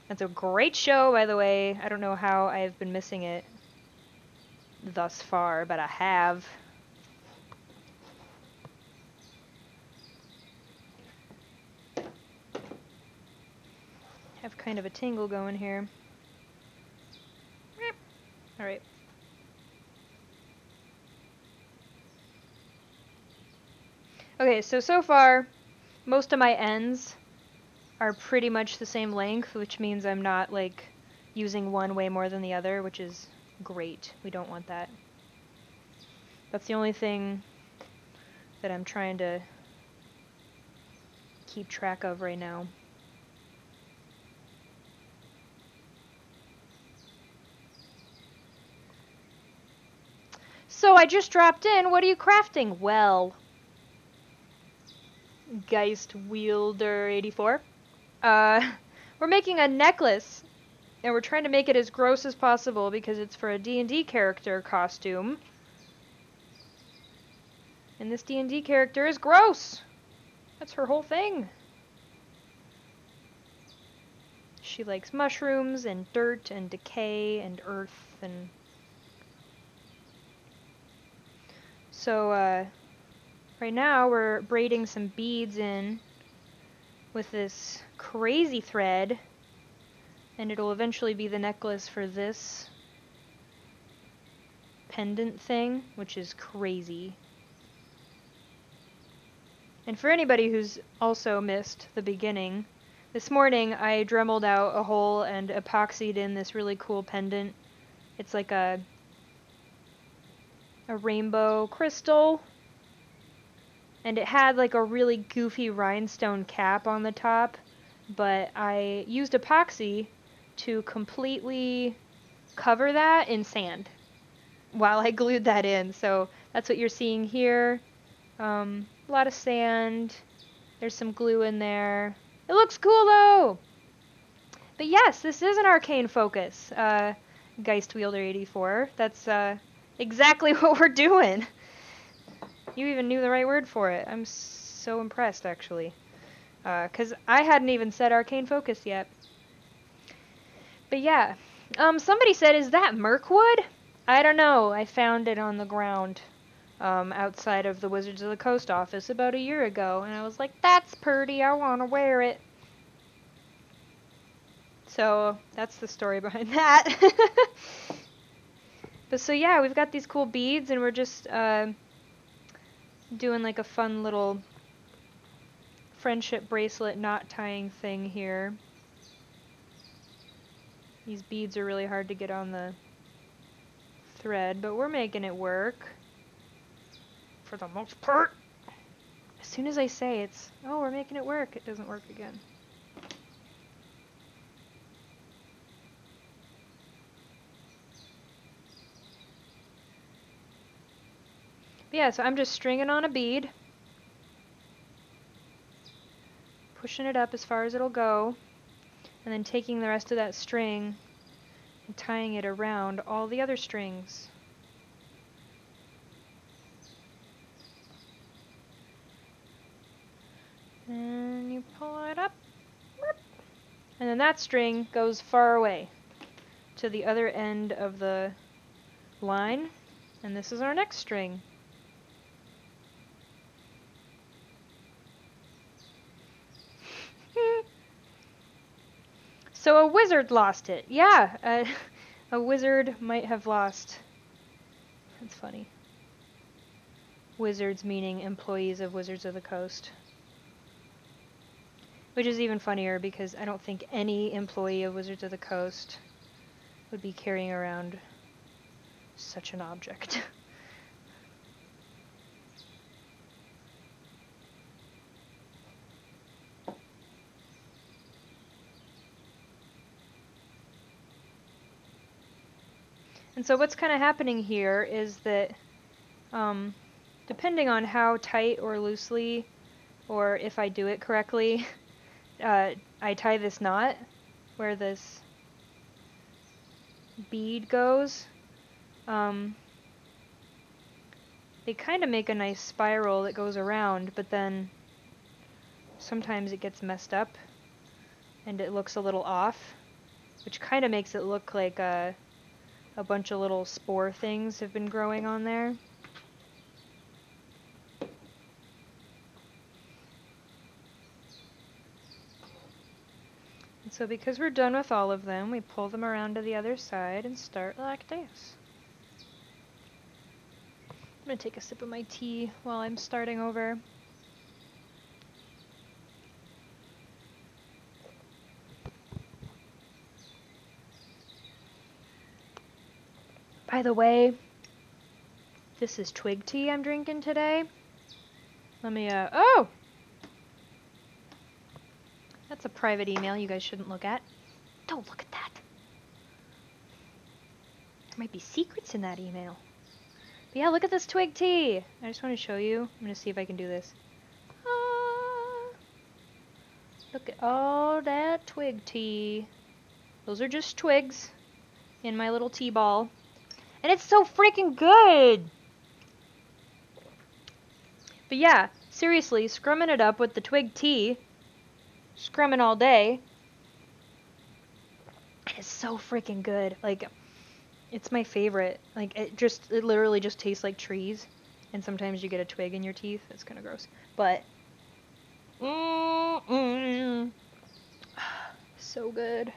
That's a great show, by the way. I don't know how I've been missing it thus far, but I have. Have kind of a tingle going here. Alright. Okay, so far, most of my ends are pretty much the same length, which means I'm not, like, using one way more than the other, which is great. We don't want that. That's the only thing that I'm trying to keep track of right now. So I just dropped in. What are you crafting? Well, Geist Wielder 84. We're making a necklace, and we're trying to make it as gross as possible because it's for a D&D character costume. And this D&D character is gross. That's her whole thing. She likes mushrooms and dirt and decay and earth and... So, right now we're braiding some beads in with this crazy thread, and it'll eventually be the necklace for this pendant thing, which is crazy. And for anybody who's also missed the beginning, this morning I dremeled out a hole and epoxied in this really cool pendant. It's like a rainbow crystal, and it had like a really goofy rhinestone cap on the top, but I used epoxy to completely cover that in sand while I glued that in. So that's what you're seeing here. A lot of sand. There's some glue in there. It looks cool though! But yes, this is an arcane focus, Geist Wielder 84. That's exactly what we're doing. You even knew the right word for it. I'm so impressed, actually. Because I hadn't even said arcane focus yet. But yeah. Somebody said, is that Mirkwood? I don't know. I found it on the ground outside of the Wizards of the Coast office about a year ago. And I was like, that's pretty. I want to wear it. So that's the story behind that. But so yeah, we've got these cool beads, and we're just doing like a fun little friendship bracelet knot tying thing here. These beads are really hard to get on the thread, but we're making it work for the most part. As soon as I say it's, oh, we're making it work, it doesn't work again. But yeah, so I'm just stringing on a bead, pushing it up as far as it'll go. and then taking the rest of that string and tying it around all the other strings. And you pull it up, and then that string goes far away to the other end of the line, and this is our next string. So a wizard lost it. Yeah, a wizard might have lost. That's funny. Wizards meaning employees of Wizards of the Coast. Which is even funnier because I don't think any employee of Wizards of the Coast would be carrying around such an object. And so what's kind of happening here is that depending on how tight or loosely, or if I do it correctly, I tie this knot where this bead goes. They kind of make a nice spiral that goes around, but then sometimes it gets messed up and it looks a little off, which kind of makes it look like a bunch of little spore things have been growing on there. And so because we're done with all of them, we pull them around to the other side and start like this. I'm going to take a sip of my tea while I'm starting over. By the way, this is twig tea I'm drinking today. Let me, oh! That's a private email you guys shouldn't look at. Don't look at that. There might be secrets in that email. But yeah, look at this twig tea. I just want to show you. I'm going to see if I can do this. Ah, look at all that twig tea. Those are just twigs in my little tea ball. And it's so freaking good! But yeah, seriously, scrumming it up with the twig tea, scrumming all day, it's so freaking good. Like, it's my favorite. Like, it literally just tastes like trees. And sometimes you get a twig in your teeth. It's kind of gross. But, so good.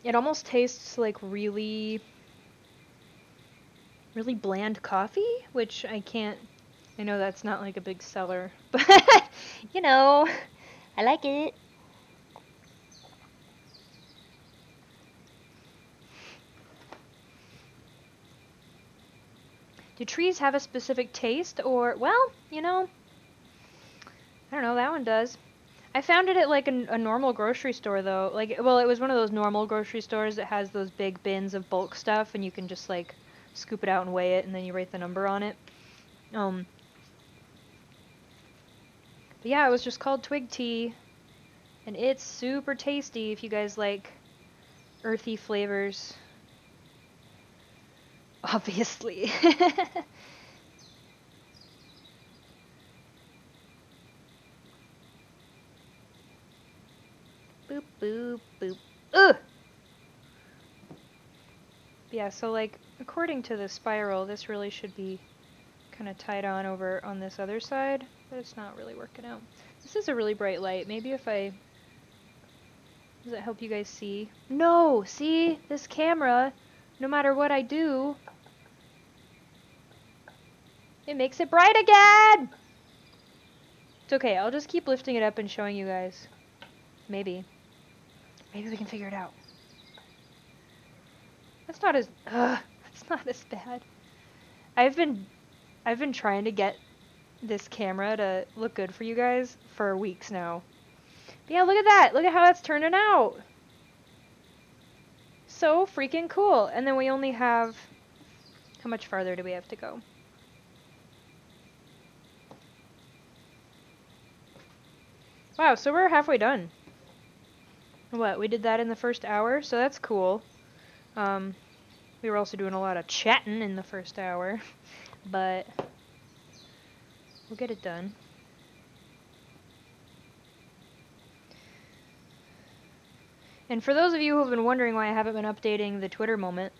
It almost tastes like really bland coffee, which I know that's not like a big seller, but you know, I like it. Do trees have a specific taste, or, well, you know, I don't know, that one does. I found it at like a normal grocery store though. Like, well, it was one of those normal grocery stores that has those big bins of bulk stuff and you can just like scoop it out and weigh it and then you write the number on it. But yeah, it was just called twig tea and it's super tasty if you guys like earthy flavors. Obviously. Boop, boop, boop. Ugh! Yeah, so like, according to the spiral, this really should be kind of tied on over on this other side, but it's not really working out. This is a really bright light. Maybe if I... Does it help you guys see? No! See? This camera, no matter what I do, it makes it bright again! It's okay, I'll just keep lifting it up and showing you guys. Maybe. Maybe we can figure it out. That's not as bad. I've been trying to get this camera to look good for you guys for weeks now. But yeah, look at that. Look at how that's turning out. So freaking cool. And then we only have, how much farther do we have to go? Wow, so we're halfway done. What, we did that in the first hour, so that's cool. We were also doing a lot of chatting in the first hour, but we'll get it done. And for those of you who have been wondering why I haven't been updating the Twitter moment,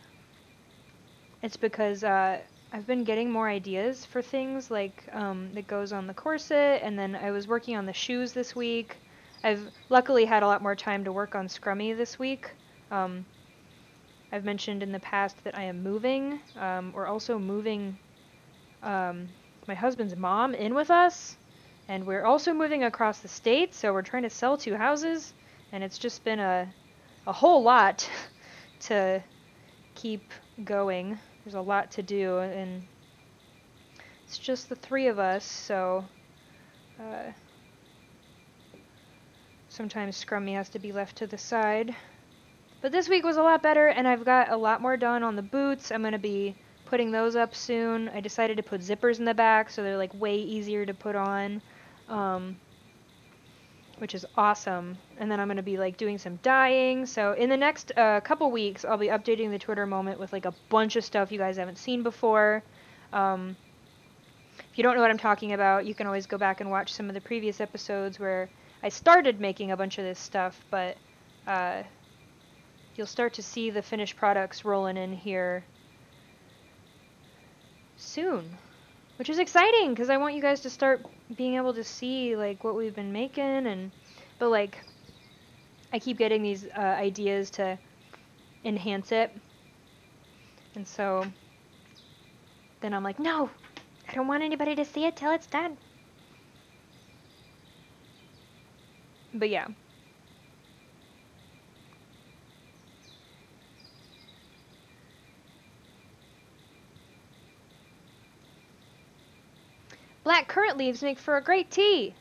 it's because I've been getting more ideas for things like that goes on the corset, and then I was working on the shoes this week. I've luckily had a lot more time to work on Scrummy this week. I've mentioned in the past that I am moving. We're also moving my husband's mom in with us, and we're also moving across the state, so we're trying to sell 2 houses, and it's just been a whole lot to keep going. There's a lot to do, and it's just the 3 of us, so sometimes Scrummy has to be left to the side. But this week was a lot better, and I've got a lot more done on the boots. I'm going to be putting those up soon. I decided to put zippers in the back, so they're like way easier to put on, which is awesome. And then I'm going to be like doing some dyeing. So in the next couple weeks, I'll be updating the Twitter moment with like a bunch of stuff you guys haven't seen before. If you don't know what I'm talking about, you can always go back and watch some of the previous episodes where I started making a bunch of this stuff, but you'll start to see the finished products rolling in here soon, which is exciting because I want you guys to start being able to see like what we've been making, but like I keep getting these ideas to enhance it, and so then I'm like, no, I don't want anybody to see it till it's done. But yeah. Black currant leaves make for a great tea.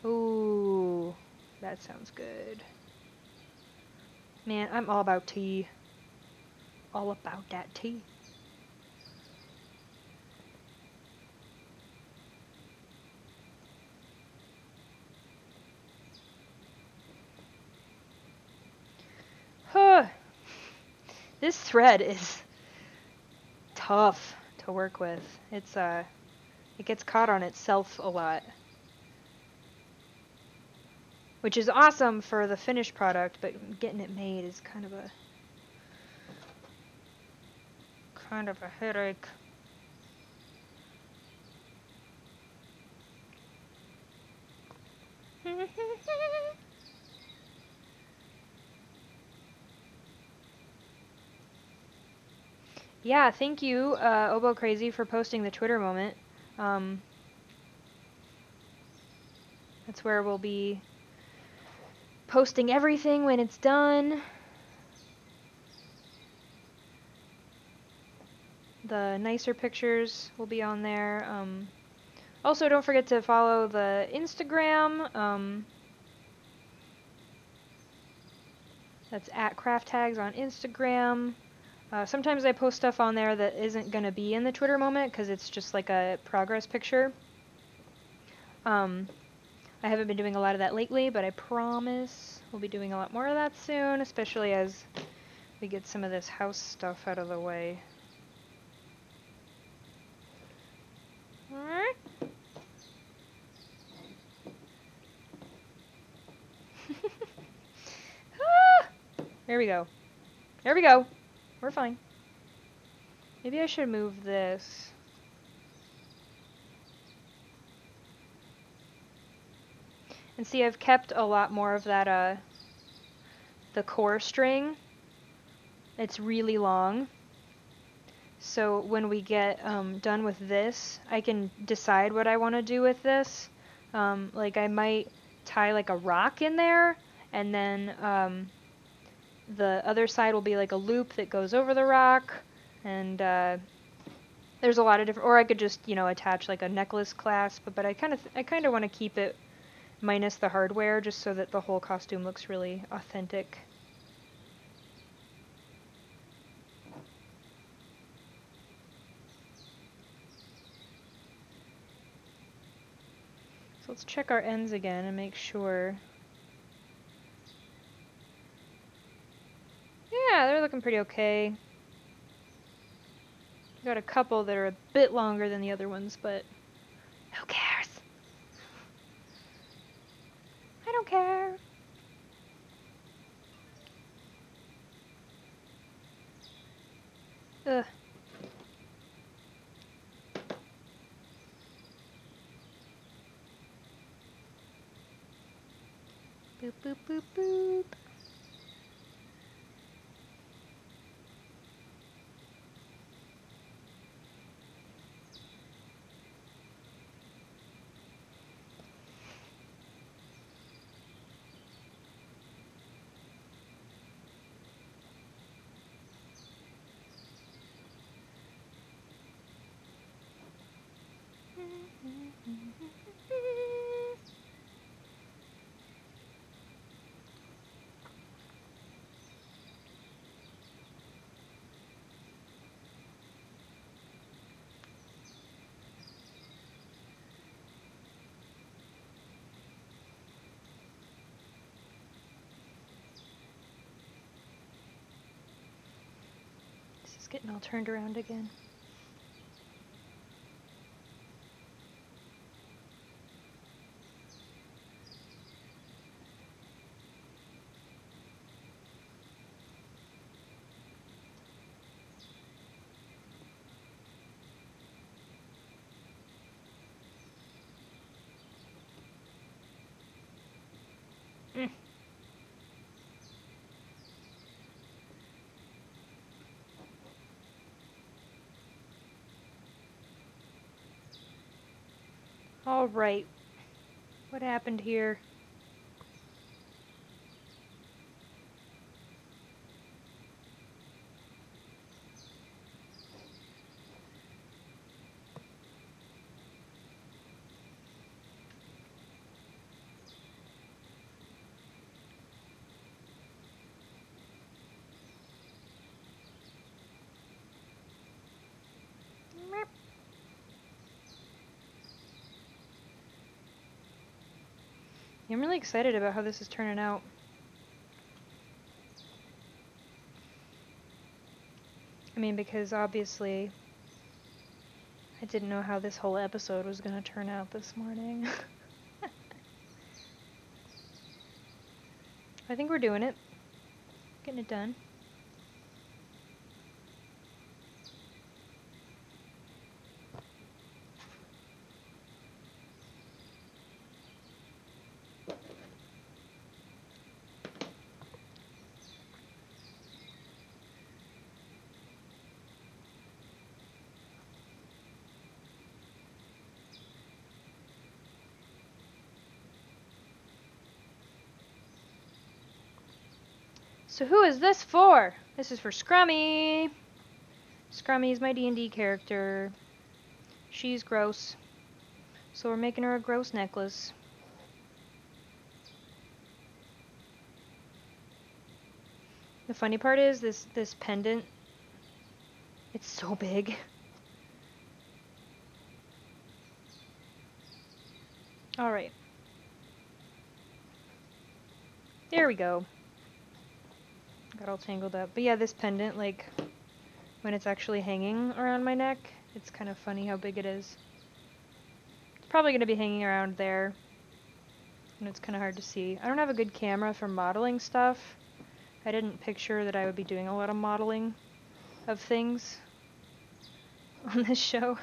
Ooh, that sounds good. Man, I'm all about tea. All about that tea. Huh. This thread is tough to work with. It gets caught on itself a lot, which is awesome for the finished product, but getting it made is kind of a headache. Yeah, thank you, Obo Crazy, for posting the Twitter moment. That's where we'll be posting everything when it's done. The nicer pictures will be on there. Also, don't forget to follow the Instagram. That's at Craft Hags on Instagram. Sometimes I post stuff on there that isn't going to be in the Twitter moment because it's just like a progress picture. I haven't been doing a lot of that lately, but I promise we'll be doing a lot more of that soon, especially as we get some of this house stuff out of the way. Alright. There we go. There we go. We're fine. Maybe I should move this. And see, I've kept a lot more of that, the core string. It's really long. So when we get done with this, I can decide what I want to do with this. Like I might tie like a rock in there, and then the other side will be like a loop that goes over the rock, and there's a lot of different, or I could just, you know, attach like a necklace clasp, but I kind of want to keep it minus the hardware just so that the whole costume looks really authentic. So let's check our ends again and make sure. Yeah, they're looking pretty okay. Got a couple that are a bit longer than the other ones, but who cares? I don't care. Ugh. Boop, boop, boop, boop. This is getting all turned around again. Mm. All right. What happened here? I'm really excited about how this is turning out. I mean, because obviously I didn't know how this whole episode was going to turn out this morning. I think we're doing it. Getting it done. So who is this for? This is for Scrummy. Scrummy is my D&D character. She's gross. So we're making her a gross necklace. The funny part is this pendant, it's so big. Alright. There we go. Got all tangled up. But yeah, this pendant, like, when it's actually hanging around my neck, it's kind of funny how big it is. It's probably going to be hanging around there. And it's kind of hard to see. I don't have a good camera for modeling stuff. I didn't picture that I would be doing a lot of modeling of things on this show.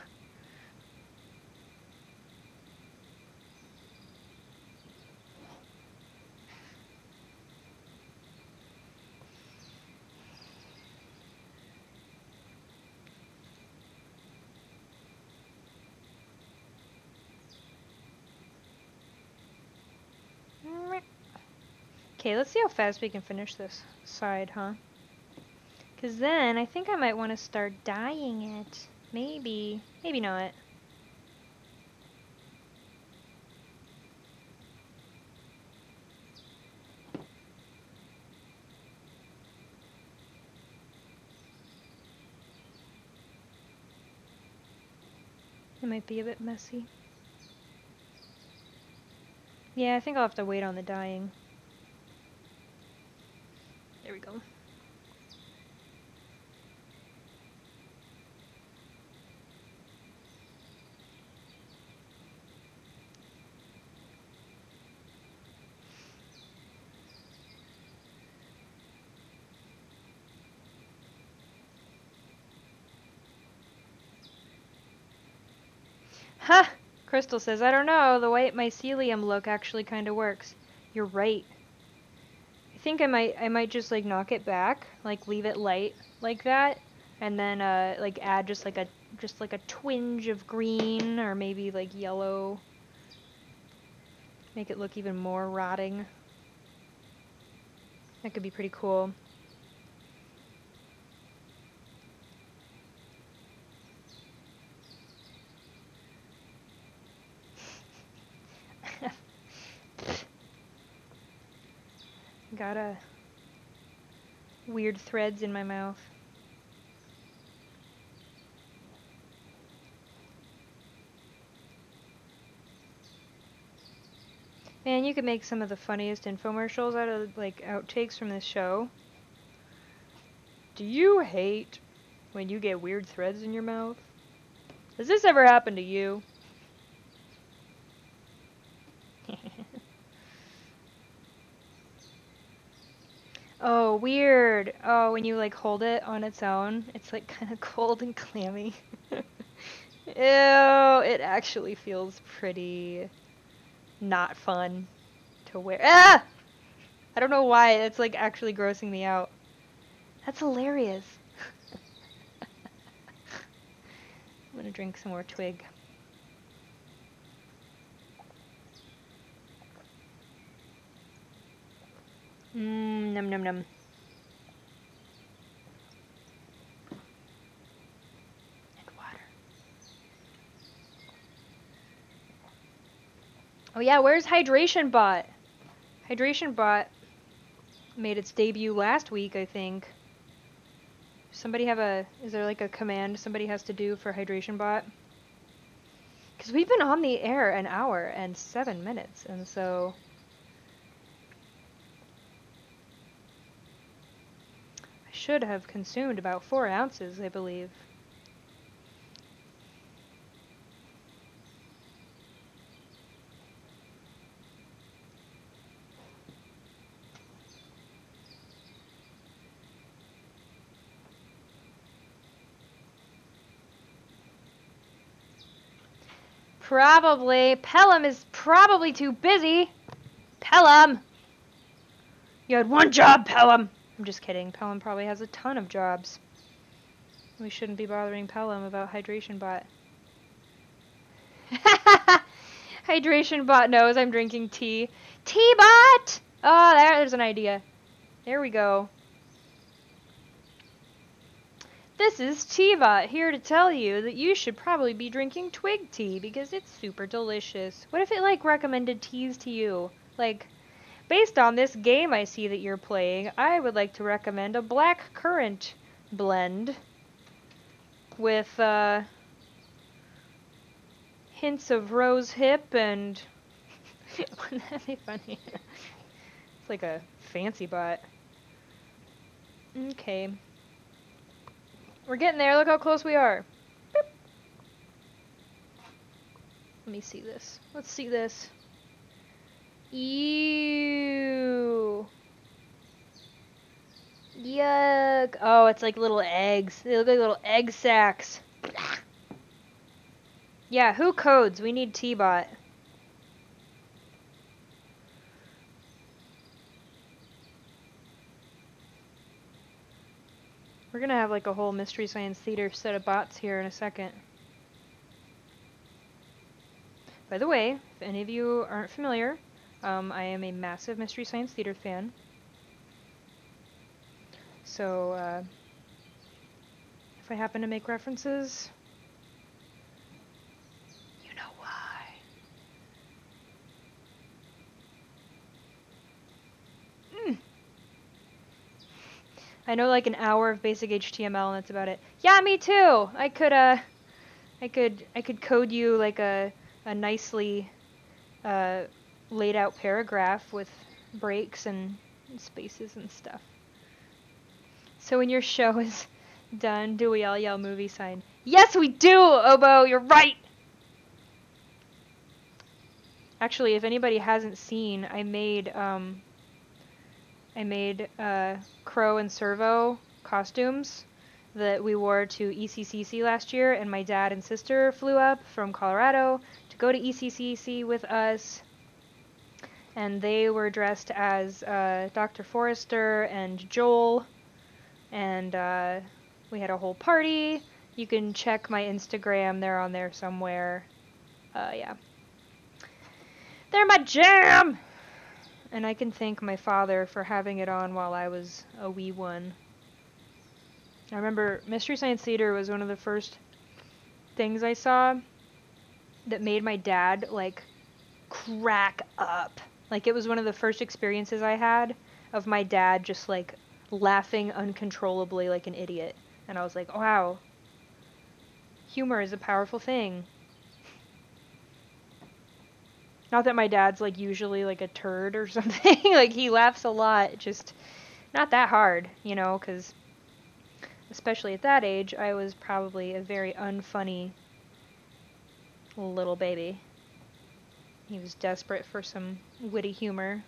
Okay, let's see how fast we can finish this side, huh? Because then I think I might want to start dyeing it. Maybe. Maybe not. It might be a bit messy. Yeah, I think I'll have to wait on the dyeing. There we go. Huh! Crystal says, I don't know, the white mycelium look actually kind of works. You're right. I think I might just like knock it back, like leave it light like that, and then like add just like a twinge of green or maybe like yellow. Make it look even more rotting. That could be pretty cool. Got weird threads in my mouth. Man, you could make some of the funniest infomercials out of like outtakes from this show. Do you hate when you get weird threads in your mouth? Has this ever happened to you? Oh, weird. Oh, when you like hold it on its own, it's like kind of cold and clammy. Ew, it actually feels pretty not fun to wear. Ah! I don't know why, it's like actually grossing me out. That's hilarious. I'm gonna drink some more twig. Num num num. And water. Oh yeah, where's Hydration Bot? Hydration Bot made its debut last week, I think. Somebody have is there like a command somebody has to do for Hydration Bot? Because we've been on the air an hour and 7 minutes, and so... I should have consumed about 4 ounces, I believe. Probably. Pelham is probably too busy. Pelham! You had one job, Pelham! I'm just kidding. Pelham probably has a ton of jobs. We shouldn't be bothering Pelham about Hydration Bot. Hydration Bot knows I'm drinking tea. Tea Bot! Oh, there's an idea. There we go. This is Tea-Bot here to tell you that you should probably be drinking twig tea because it's super delicious. What if it like recommended teas to you? Like, based on this game I see that you're playing, I would like to recommend a black currant blend with hints of rose hip and... Wouldn't that be funny? It's like a fancy bot. Okay. We're getting there. Look how close we are. Boop. Let me see this. Let's see this. Ew. Yuck. Oh, it's like little eggs. They look like little egg sacs. Yeah, who codes? We need T-Bot. We're gonna have like a whole Mystery Science Theater set of bots here in a second. By the way, if any of you aren't familiar, I am a massive Mystery Science Theater fan. So, if I happen to make references, you know why. I know like an hour of basic HTML and that's about it. Yeah, me too! I could code you like a nicely, laid out paragraph with breaks and spaces and stuff. So when your show is done, do we all yell movie sign? Yes, we do, Obo! You're right! Actually, if anybody hasn't seen, I made Crow and Servo costumes that we wore to ECCC last year, and my dad and sister flew up from Colorado to go to ECCC with us, and they were dressed as Dr. Forrester and Joel, and we had a whole party. You can check my Instagram, they're on there somewhere. Yeah. They're my jam! And I can thank my father for having it on while I was a wee one. I remember Mystery Science Theater was one of the first things I saw that made my dad, like, crack up. Like, it was one of the first experiences I had of my dad just, like, laughing uncontrollably like an idiot. And I was like, wow, humor is a powerful thing. Not that my dad's, like, usually, like, a turd or something. Like, he laughs a lot, just not that hard, you know, because especially at that age, I was probably a very unfunny little baby. He was desperate for some witty humor.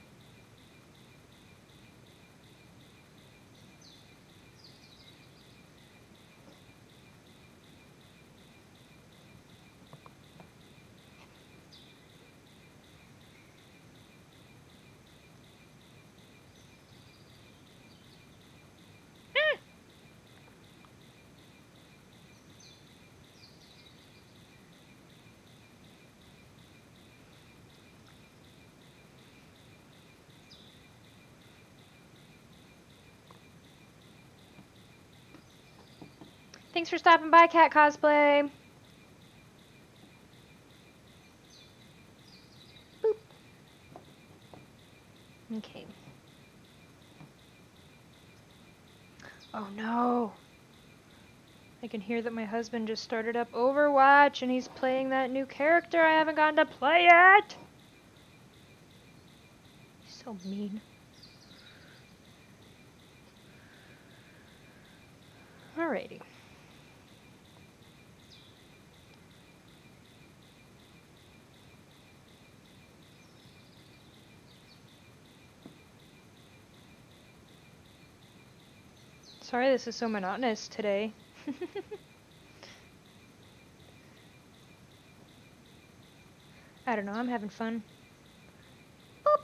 Thanks for stopping by, Cat Cosplay. Boop. Okay. Oh no. I can hear that my husband just started up Overwatch and he's playing that new character I haven't gotten to play yet. He's so mean. Alrighty. Sorry this is so monotonous today. I don't know, I'm having fun. Boop.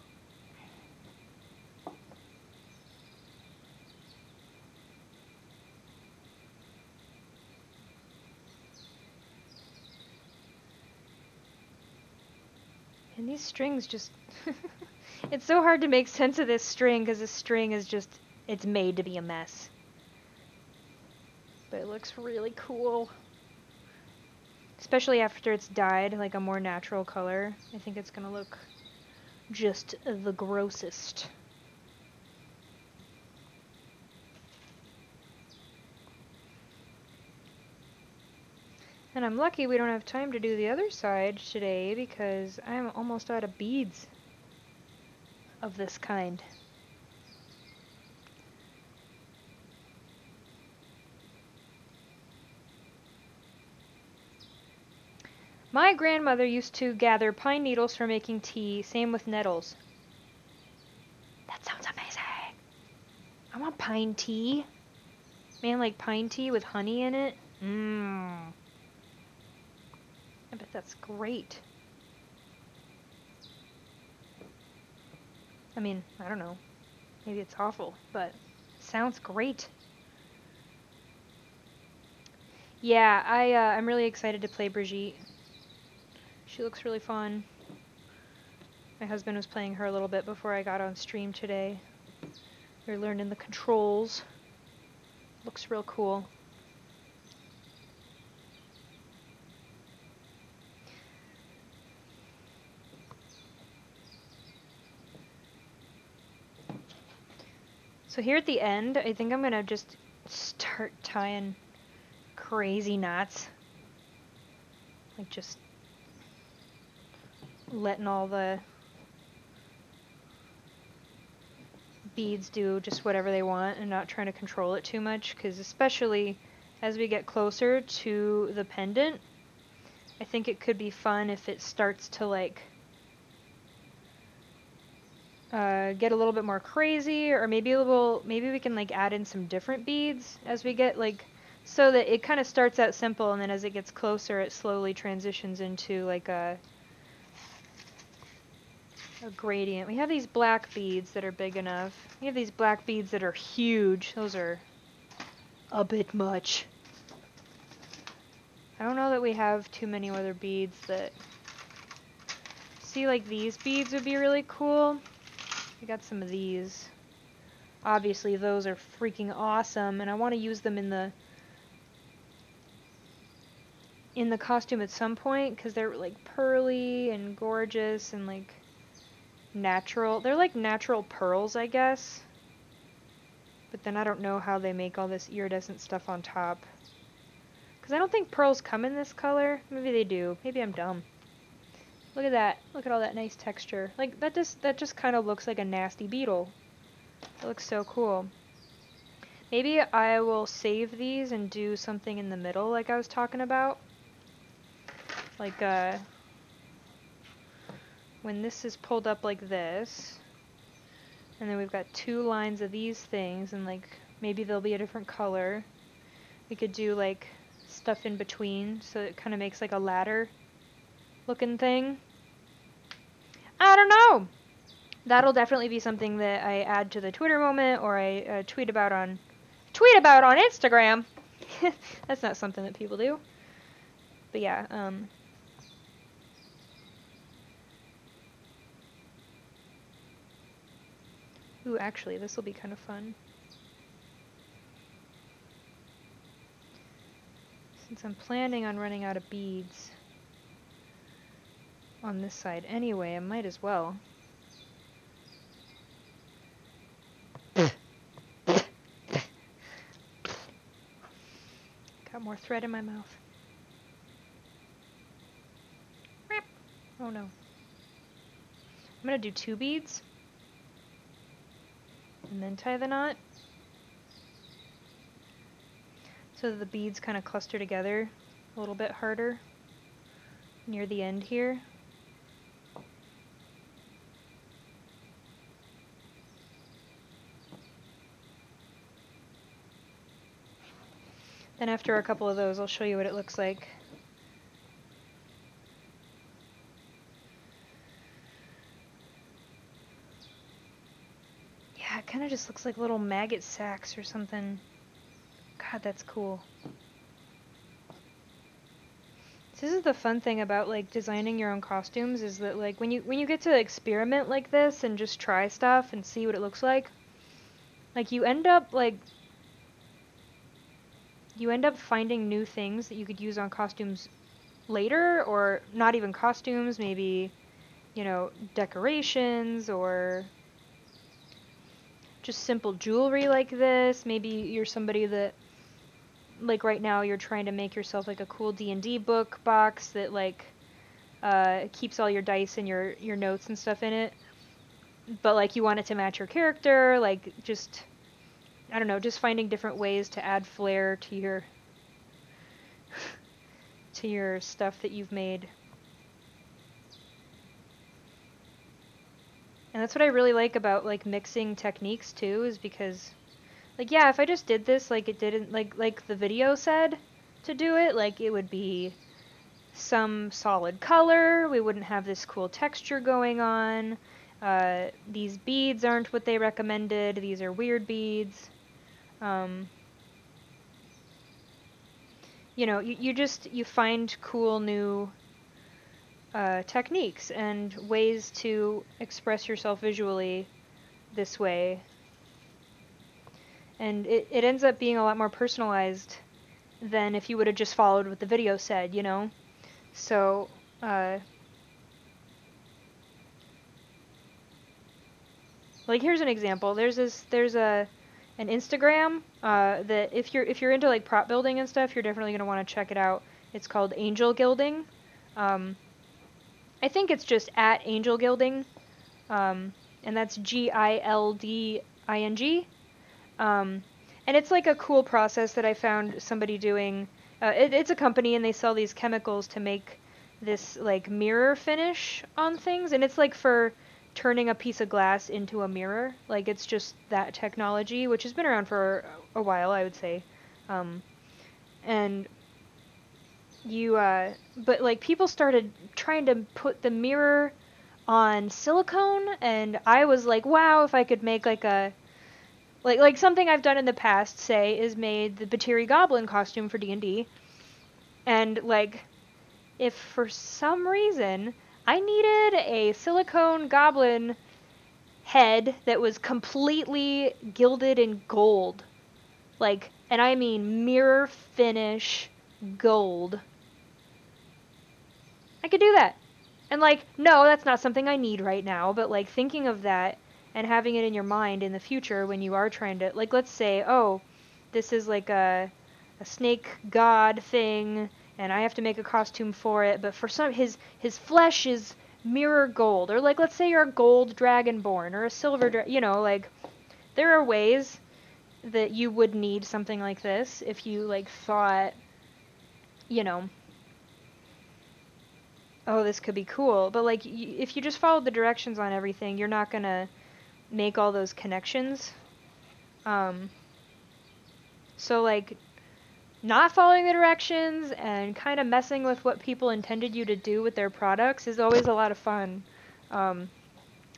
And these strings just... It's so hard to make sense of this string because this string is just... It's made to be a mess. But it looks really cool. Especially after it's dyed like a more natural color. I think it's gonna look just the grossest. And I'm lucky we don't have time to do the other side today because I'm almost out of beads of this kind. My grandmother used to gather pine needles for making tea, same with nettles. That sounds amazing. I want pine tea. Man, like pine tea with honey in it. Mmm. I bet that's great. I mean, I don't know. Maybe it's awful, but it sounds great. Yeah, I'm really excited to play Brigitte. She looks really fun. My husband was playing her a little bit before I got on stream today. We were learning the controls. Looks real cool. So here at the end, I think I'm gonna just start tying crazy knots. Like just letting all the beads do just whatever they want and not trying to control it too much, because especially as we get closer to the pendant, I think it could be fun if it starts to like get a little bit more crazy, or maybe we can like add in some different beads as we get like, so that it kind of starts out simple and then as it gets closer it slowly transitions into like a gradient. We have these black beads that are big enough. We have these black beads that are huge. Those are a bit much. I don't know that we have too many other beads that... See, like these beads would be really cool. We got some of these. Obviously those are freaking awesome, and I want to use them in the costume at some point, because they're like pearly and gorgeous and like natural. They're like natural pearls, I guess. But then I don't know how they make all this iridescent stuff on top. Because I don't think pearls come in this color. Maybe they do. Maybe I'm dumb. Look at that. Look at all that nice texture. Like, that just kind of looks like a nasty beetle. It looks so cool. Maybe I will save these and do something in the middle like I was talking about. Like, when this is pulled up like this, and then we've got two lines of these things, and like, maybe they'll be a different color. We could do like stuff in between, so it kind of makes like a ladder looking thing. I don't know! That'll definitely be something that I add to the Twitter moment, or I tweet about on Instagram. That's not something that people do. But yeah, ooh, actually, this will be kind of fun. Since I'm planning on running out of beads on this side anyway, I might as well. Got more thread in my mouth. Oh no. I'm gonna do 2 beads and then tie the knot so that the beads kind of cluster together a little bit harder near the end here. Then after a couple of those, I'll show you what it looks like. Yeah, it kind of just looks like little maggot sacs or something. God, that's cool. This is the fun thing about like designing your own costumes, is that like when you get to experiment like this and just try stuff and see what it looks like you end up finding new things that you could use on costumes later, or not even costumes, maybe, you know, decorations or just simple jewelry like this. Maybe you're somebody that, like right now, you're trying to make yourself like a cool D&D book box that like keeps all your dice and your notes and stuff in it, but like you want it to match your character, like just, I don't know, just finding different ways to add flair to your stuff that you've made. And that's what I really like about like mixing techniques too, is because like, yeah, if I just did this like it didn't, like the video said to do it, like it would be some solid color, we wouldn't have this cool texture going on. These beads aren't what they recommended, these are weird beads. You know, you find cool new techniques and ways to express yourself visually this way. And it ends up being a lot more personalized than if you would have just followed what the video said, you know? So, like here's an example. There's an Instagram that if you're into like prop building and stuff, you're definitely gonna want to check it out. It's called Angel Gilding. I think it's just at Angel Gilding, and that's GILDING. And it's like a cool process that I found somebody doing. It's a company and they sell these chemicals to make this like mirror finish on things, and it's like for turning a piece of glass into a mirror. Like it's just that technology, which has been around for a while, I would say. Um, and but like people started trying to put the mirror on silicone, and I was like, wow, if I could make like a like something I've done in the past, say, is made the Batiri Goblin costume for D&D, and like if for some reason I needed a silicone goblin head that was completely gilded in gold, like, and I mean mirror finish gold, I could do that. And like, no, that's not something I need right now, but like thinking of that and having it in your mind in the future when you are trying to, like, let's say, oh, this is like a snake god thing and I have to make a costume for it, but for some his flesh is mirror gold, or like let's say you're a gold dragonborn or a silver you know, like there are ways that you would need something like this if you like thought, you know, oh, this could be cool. But like, if you just follow the directions on everything, you're not gonna make all those connections. Um, so like, not following the directions and kind of messing with what people intended you to do with their products is always a lot of fun. Um,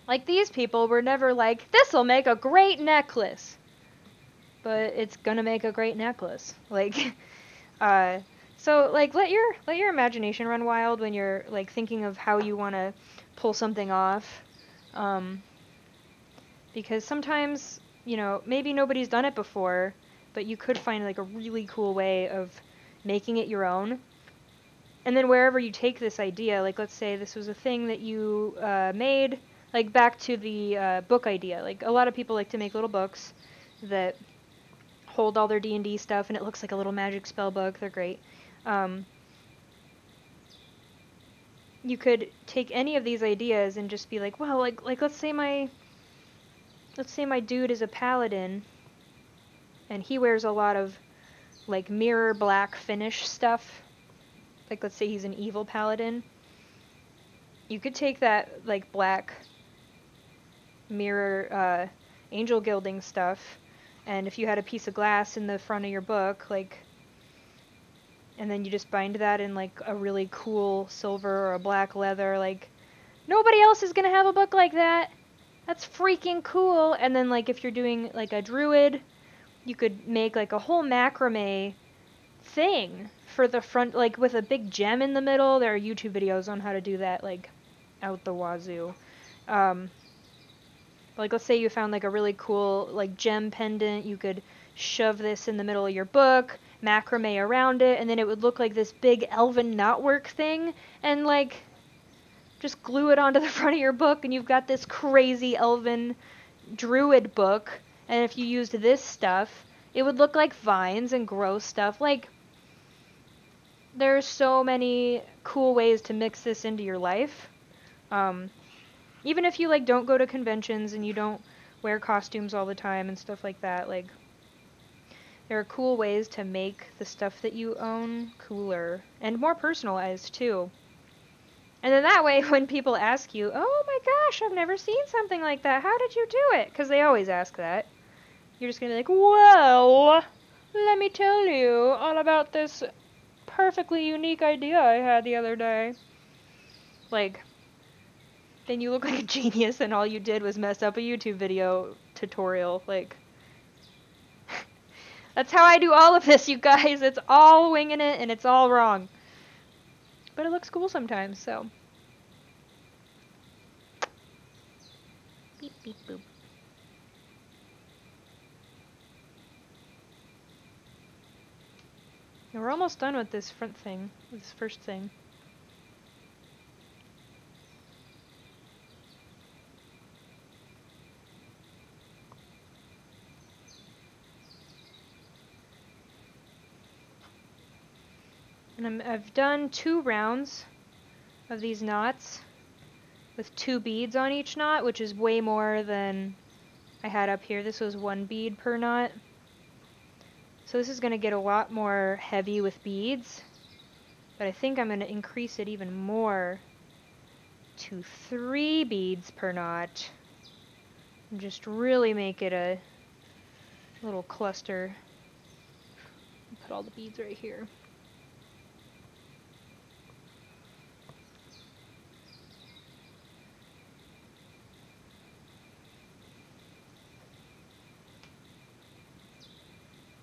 like these people were never like, this'll make a great necklace. But it's gonna make a great necklace. Like, uh, so like let your imagination run wild when you're like thinking of how you want to pull something off, um, because sometimes, you know, maybe nobody's done it before, but you could find like a really cool way of making it your own. And then wherever you take this idea, like let's say this was a thing that you made, like back to the book idea. Like a lot of people like to make little books that hold all their D&D stuff, and it looks like a little magic spell book. They're great. Um, you could take any of these ideas and just be like, well, like let's say my dude is a paladin, and he wears a lot of like mirror black finish stuff. Like let's say he's an evil paladin. You could take that like black mirror angel gilding stuff, and if you had a piece of glass in the front of your book, like, and then you just bind that in like a really cool silver or a black leather, like nobody else is gonna have a book like that. That's freaking cool. And then like if you're doing like a druid, you could make like a whole macrame thing for the front, like with a big gem in the middle. There are YouTube videos on how to do that, like out the wazoo. Like let's say you found like a really cool like gem pendant, you could shove this in the middle of your book, macrame around it, and then it would look like this big elven knotwork thing, and like just glue it onto the front of your book, and you've got this crazy elven druid book. And if you used this stuff, it would look like vines and gross stuff. Like, there's so many cool ways to mix this into your life. Even if you like don't go to conventions and you don't wear costumes all the time and stuff like that, like there are cool ways to make the stuff that you own cooler and more personalized too. And then that way when people ask you, oh my gosh, I've never seen something like that, how did you do it? Because they always ask that. You're just going to be like, well, let me tell you all about this perfectly unique idea I had the other day. Like, then you look like a genius and all you did was mess up a YouTube video tutorial. Like, that's how I do all of this, you guys. It's all winging it and it's all wrong. But it looks cool sometimes, so. Beep, beep, boop. And we're almost done with this front thing, this first thing. And I've done 2 rounds of these knots with 2 beads on each knot, which is way more than I had up here. This was 1 bead per knot. So this is going to get a lot more heavy with beads, but I think I'm going to increase it even more to 3 beads per knot and just really make it a little cluster. Put all the beads right here.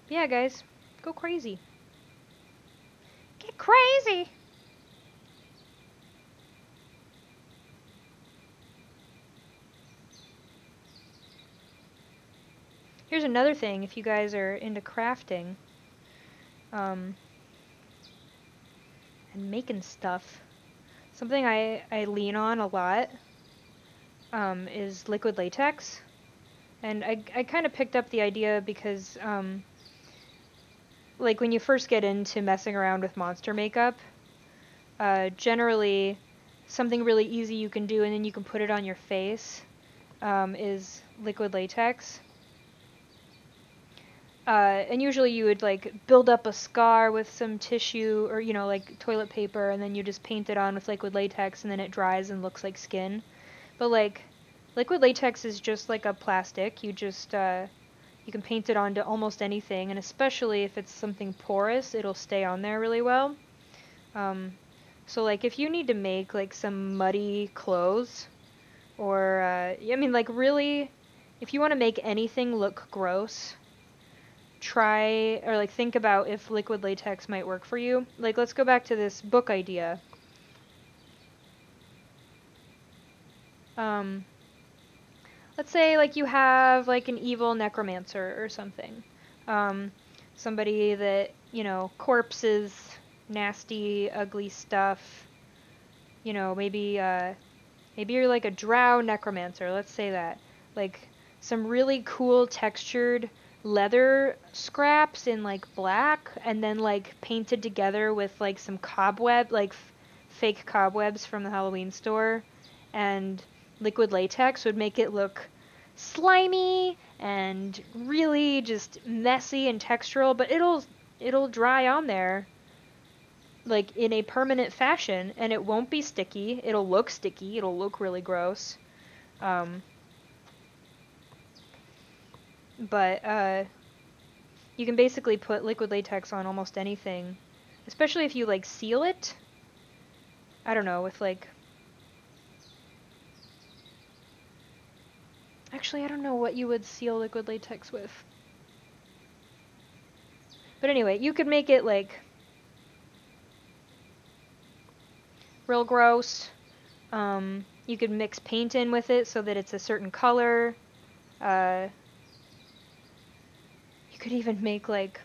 Yeah, guys, go crazy. Get crazy! Here's another thing, if you guys are into crafting, and making stuff, something I lean on a lot, is liquid latex. And I kind of picked up the idea because, like, when you first get into messing around with monster makeup, generally, something really easy you can do and then you can put it on your face, is liquid latex. And usually you would, like, build up a scar with some tissue or, you know, like toilet paper, and then you just paint it on with liquid latex and then it dries and looks like skin. But, like, liquid latex is just like a plastic. You just, you can paint it onto almost anything, and especially if it's something porous, it'll stay on there really well. So, like, if you need to make, like, some muddy clothes, or, I mean, like, really, if you want to make anything look gross, try, or, like, think about if liquid latex might work for you. Like, let's go back to this book idea. Let's say, like, you have, like, an evil necromancer or something. Somebody that, you know, corpses, nasty, ugly stuff. You know, maybe you're like a drow necromancer, let's say that. Like, some really cool textured leather scraps in, like, black, and then, like, painted together with, like, some cobweb, like, fake cobwebs from the Halloween store, and liquid latex would make it look slimy and really just messy and textural, but it'll dry on there, like, in a permanent fashion, and it won't be sticky. It'll look sticky. It'll look really gross. But you can basically put liquid latex on almost anything, especially if you, like, seal it. I don't know, with, like... Actually, I don't know what you would seal liquid latex with. But anyway, you could make it, like, real gross. You could mix paint in with it so that it's a certain color. You could even make, like,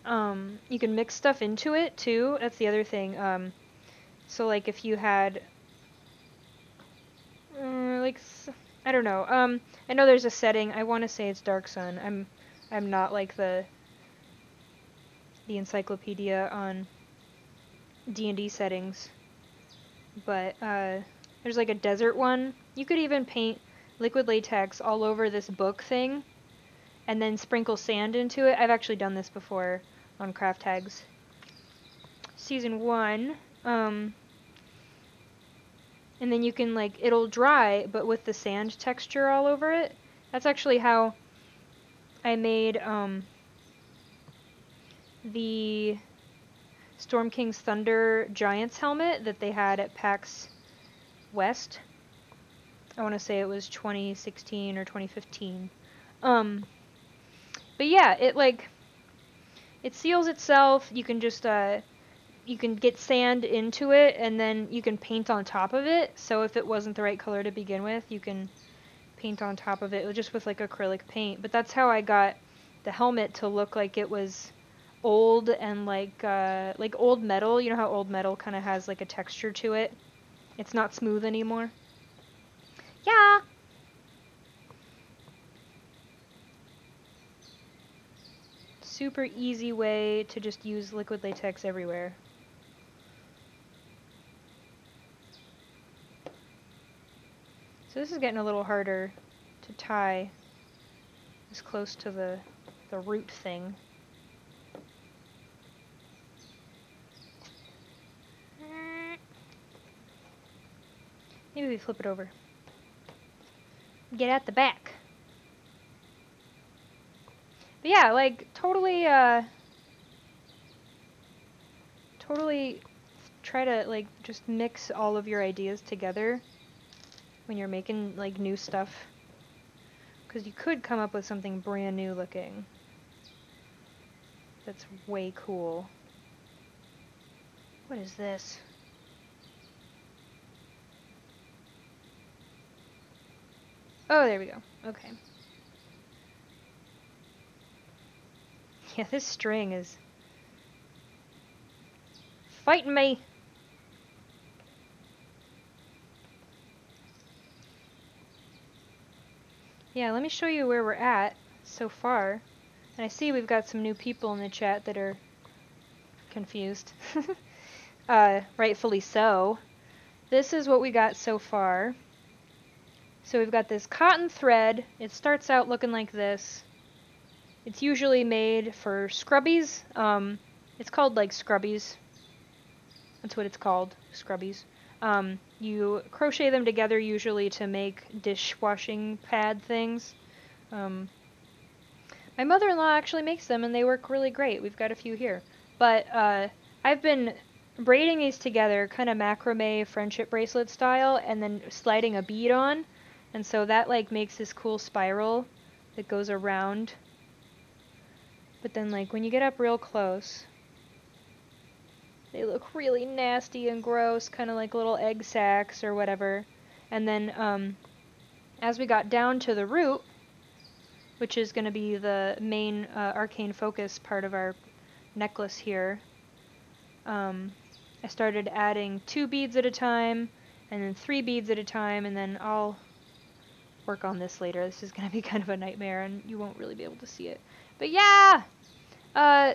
you can mix stuff into it too. That's the other thing. So, like, if you had, like, I don't know. I know there's a setting. I want to say it's Dark Sun. I'm not, like, the encyclopedia on D&D settings, but there's, like, a desert one. You could even paint liquid latex all over this book thing and then sprinkle sand into it. I've actually done this before on Craft Hags Season 1. And then you can, like, it'll dry, but with the sand texture all over it. That's actually how I made the Storm King's Thunder Giant's helmet that they had at PAX West. I want to say it was 2016 or 2015. But yeah, it, like, it seals itself. You can just, you can get sand into it, and then you can paint on top of it. So if it wasn't the right color to begin with, you can paint on top of it just with, like, acrylic paint. But that's how I got the helmet to look like it was old and, like old metal. You know how old metal kind of has, like, a texture to it? It's not smooth anymore. Yeah! Super easy way to just use liquid latex everywhere. So this is getting a little harder to tie as close to the root thing. Maybe we flip it over. Get at the back. But yeah, like, totally try to, like, just mix all of your ideas together when you're making, like, new stuff. Because you could come up with something brand new looking. That's way cool. What is this? Oh, there we go. Okay. Yeah, this string is fighting me. Yeah, let me show you where we're at so far. And I see we've got some new people in the chat that are confused. Rightfully so. This is what we got so far. So we've got this cotton thread. It starts out looking like this. It's usually made for scrubbies. It's called like scrubbies. That's what it's called, scrubbies. You crochet them together usually to make dishwashing pad things. My mother-in-law actually makes them and they work really great. We've got a few here. But I've been braiding these together kind of macrame friendship bracelet style and then sliding a bead on. And so that like makes this cool spiral that goes around. But then like when you get up real close, they look really nasty and gross, kind of like little egg sacs or whatever. And then as we got down to the root, which is going to be the main arcane focus part of our necklace here, I started adding 2 beads at a time, and then 3 beads at a time, and then I'll work on this later. This is going to be kind of a nightmare, and you won't really be able to see it. But yeah!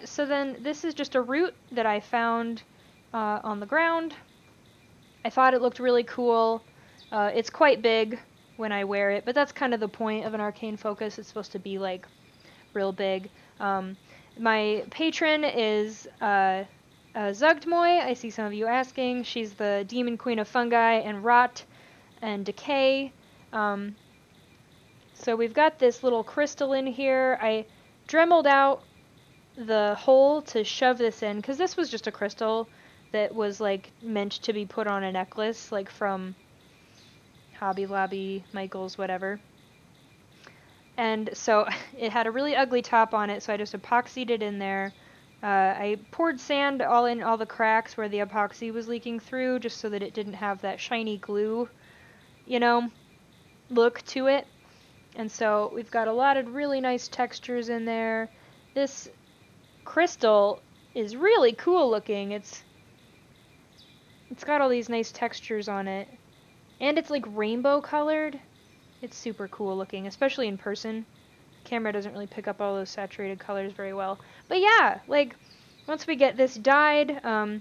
So then this is just a root that I found on the ground. I thought it looked really cool. It's quite big when I wear it, but that's kind of the point of an arcane focus. It's supposed to be like real big. My patron is Zugdmoy. I see some of you asking. She's the demon queen of fungi and rot and decay. So we've got this little crystal in here. I dremeled out the hole to shove this in because this was just a crystal that was like meant to be put on a necklace, like from Hobby Lobby, Michaels, whatever. And so it had a really ugly top on it, so I just epoxied it in there. I poured sand all in all the cracks where the epoxy was leaking through, just so that it didn't have that shiny glue, you know, look to it. And so we've got a lot of really nice textures in there. This crystal is really cool looking. It's got all these nice textures on it. And it's like rainbow colored. It's super cool looking, especially in person. The camera doesn't really pick up all those saturated colors very well. But yeah, like, once we get this dyed, I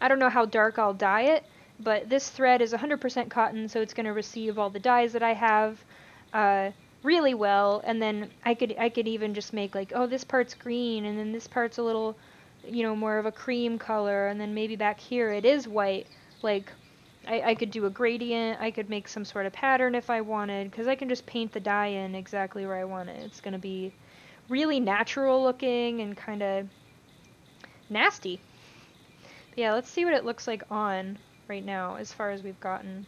don't know how dark I'll dye it, but this thread is 100% cotton, so it's going to receive all the dyes that I have really well. And then I could even just make like, oh, this part's green, and then this part's a little, you know, more of a cream color, and then maybe back here it is white. Like, I could do a gradient, I could make some sort of pattern if I wanted, because I can just paint the dye in exactly where I want it. It's going to be really natural looking and kind of nasty. But yeah, let's see what it looks like on right now as far as we've gotten.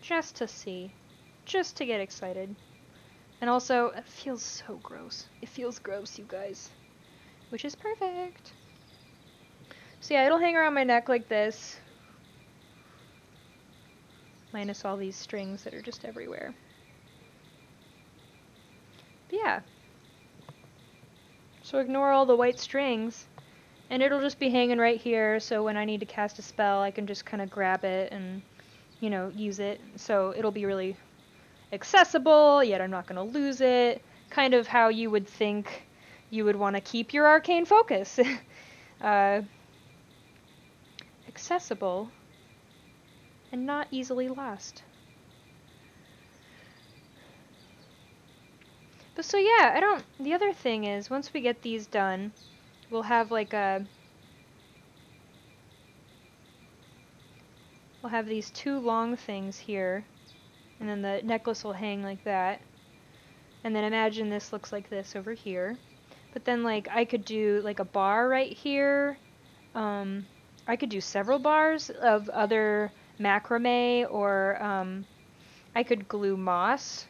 Just to see. Just to get excited. And also, it feels so gross. It feels gross, you guys. Which is perfect. So yeah, it'll hang around my neck like this. Minus all these strings that are just everywhere. But yeah. So ignore all the white strings. And it'll just be hanging right here, so when I need to cast a spell, I can just kind of grab it and, you know, use it. So it'll be really accessible, yet I'm not going to lose it. Kind of how you would think you would want to keep your arcane focus. I accessible, and not easily lost. But so yeah, the other thing is, once we get these done, we'll have like we'll have these two long things here, and then the necklace will hang like that. And then imagine this looks like this over here. But then like I could do like a bar right here. I could do several bars of other macrame, or I could glue moss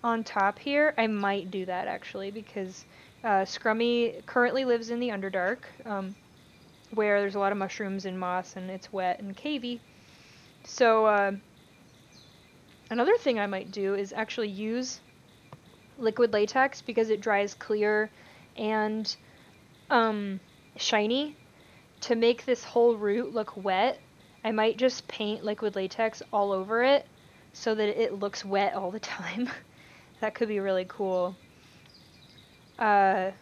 on top here. I might do that actually, because Scrummy currently lives in the Underdark, where there's a lot of mushrooms and moss and it's wet and cavey. So another thing I might do is actually use liquid latex, because it dries clear and shiny. To make this whole root look wet, I might just paint liquid latex all over it so that it looks wet all the time. That could be really cool. I'd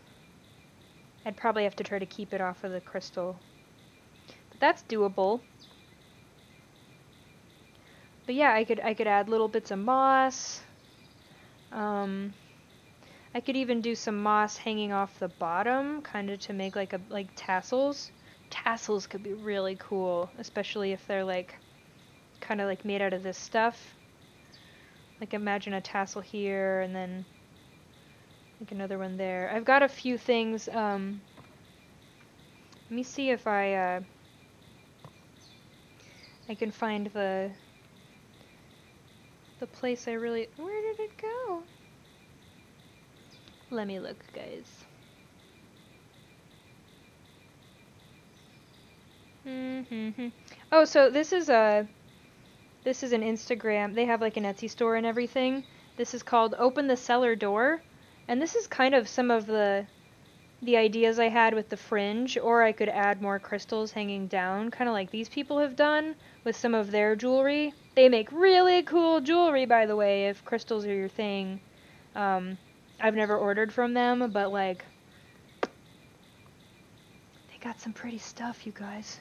probably have to try to keep it off of the crystal. But that's doable. But yeah, I could add little bits of moss. I could even do some moss hanging off the bottom, kind of to make like tassels. Tassels could be really cool, especially if they're like kind of like made out of this stuff. Like imagine a tassel here and then like another one there. I've got a few things. Let me see if I can find the place I really... Where did it go? Let me look, guys. Oh, so this is an Instagram. They have like an Etsy store and everything. This is called Open the Cellar Door, and this is kind of some of the ideas I had with the fringe, or I could add more crystals hanging down, kind of like these people have done with some of their jewelry. They make really cool jewelry, by the way, if crystals are your thing. I've never ordered from them, but like, they got some pretty stuff, you guys.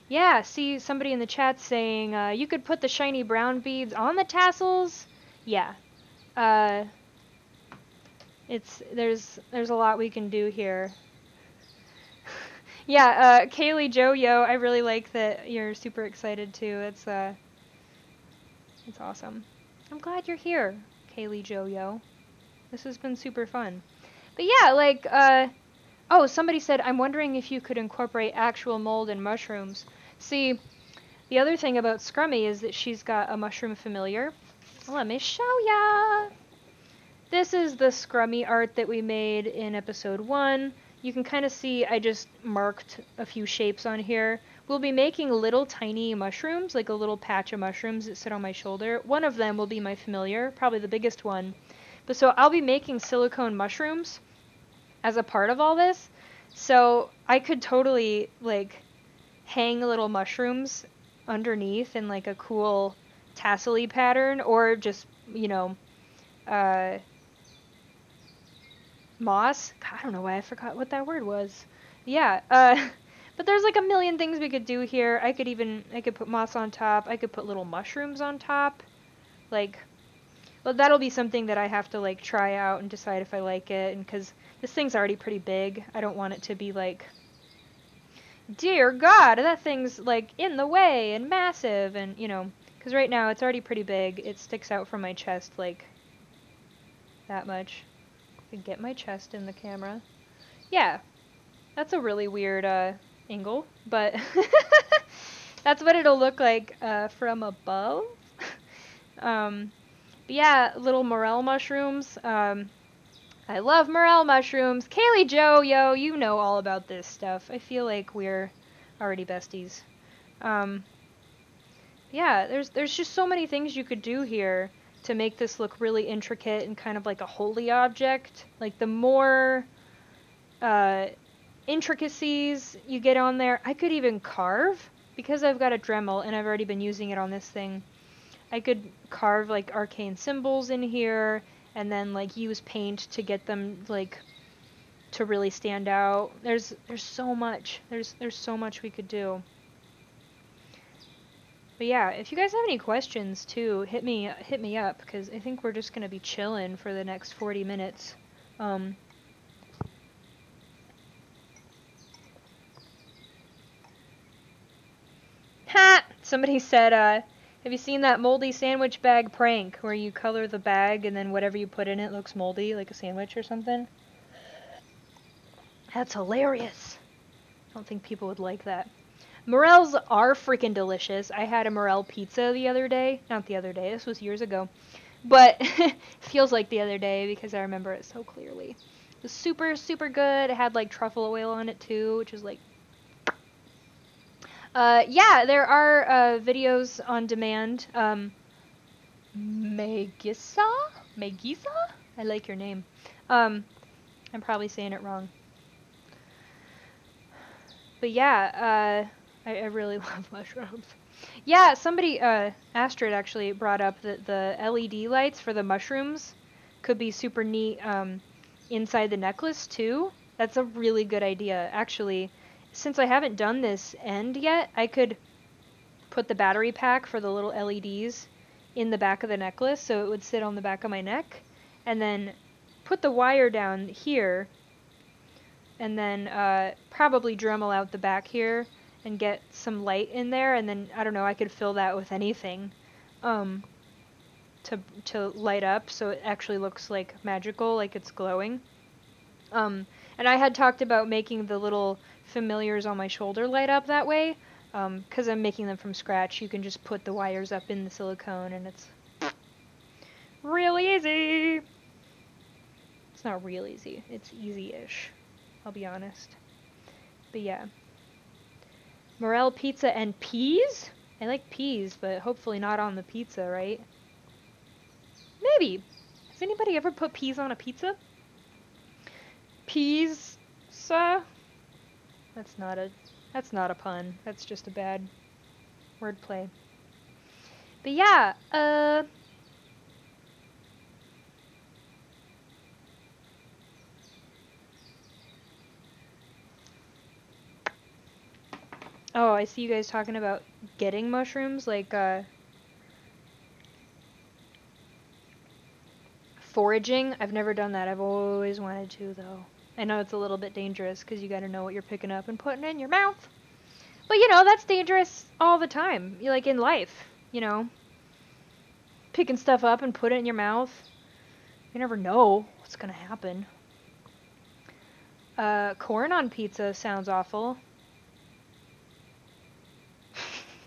Yeah, see somebody in the chat saying, you could put the shiny brown beads on the tassels? Yeah. There's a lot we can do here. Yeah, Kaylee Joe-Yo, I really like that you're super excited too. It's awesome. I'm glad you're here, Kaylee Joe-Yo. This has been super fun. But yeah, like, oh, somebody said, I'm wondering if you could incorporate actual mold and mushrooms. See, the other thing about Scrummy is that she's got a mushroom familiar. Let me show ya! This is the Scrummy art that we made in episode 1. You can kind of see I just marked a few shapes on here. We'll be making little tiny mushrooms, like a little patch of mushrooms that sit on my shoulder. One of them will be my familiar, probably the biggest one. But so I'll be making silicone mushrooms as a part of all this. So I could totally like hang little mushrooms underneath in like a cool tassel-y pattern, or just, you know, moss. God, I don't know why I forgot what that word was. Yeah, but there's like a million things we could do here. I could put moss on top. I could put little mushrooms on top. Like, well, that'll be something that I have to like try out and decide if I like it. And because this thing's already pretty big, I don't want it to be like, dear God, that thing's like in the way and massive, and you know, because right now it's already pretty big. It sticks out from my chest like that much. I could get my chest in the camera. Yeah, that's a really weird angle, but that's what it'll look like from above. But yeah, little morel mushrooms. I love morel mushrooms. Kaylee Joe-Yo, you know all about this stuff. I feel like we're already besties. Yeah, there's just so many things you could do here to make this look really intricate and kind of like a holy object. Like, the more intricacies you get on there, I could even carve, because I've got a Dremel and I've already been using it on this thing. I could carve like arcane symbols in here, and then like use paint to get them like to really stand out. There's so much. There's so much we could do. But yeah, if you guys have any questions too, hit me up, because I think we're just gonna be chilling for the next 40 minutes. Ha! Somebody said, have you seen that moldy sandwich bag prank where you color the bag and then whatever you put in it looks moldy, like a sandwich or something? That's hilarious. I don't think people would like that. Morels are freaking delicious. I had a morel pizza the other day. Not the other day, this was years ago. But feels like the other day because I remember it so clearly. It was super, super good. It had like truffle oil on it too, which is like... yeah, there are videos on demand. Megisa? Megisa? I like your name. I'm probably saying it wrong. But yeah, I really love mushrooms. Yeah, somebody, Astrid actually brought up that the LED lights for the mushrooms could be super neat inside the necklace too. That's a really good idea. Actually, since I haven't done this end yet, I could put the battery pack for the little LEDs in the back of the necklace so it would sit on the back of my neck, and then put the wire down here, and then probably Dremel out the back here and get some light in there, and then, I don't know, I could fill that with anything to light up so it actually looks like magical, like it's glowing. And I had talked about making the little familiars on my shoulder light up that way, because I'm making them from scratch. You can just put the wires up in the silicone and it's really easy. It's not real easy, it's easy-ish, I'll be honest. But yeah. Morel pizza and peas? I like peas, but hopefully not on the pizza, right? Maybe. Has anybody ever put peas on a pizza? Peas? That's not a pun. That's just a bad wordplay. But yeah, oh, I see you guys talking about getting mushrooms, like, foraging. I've never done that. I've always wanted to, though. I know it's a little bit dangerous, because you gotta know what you're picking up and putting in your mouth. But, you know, that's dangerous all the time. Like, in life, you know. Picking stuff up and put it in your mouth. You never know what's gonna happen. Corn on pizza sounds awful.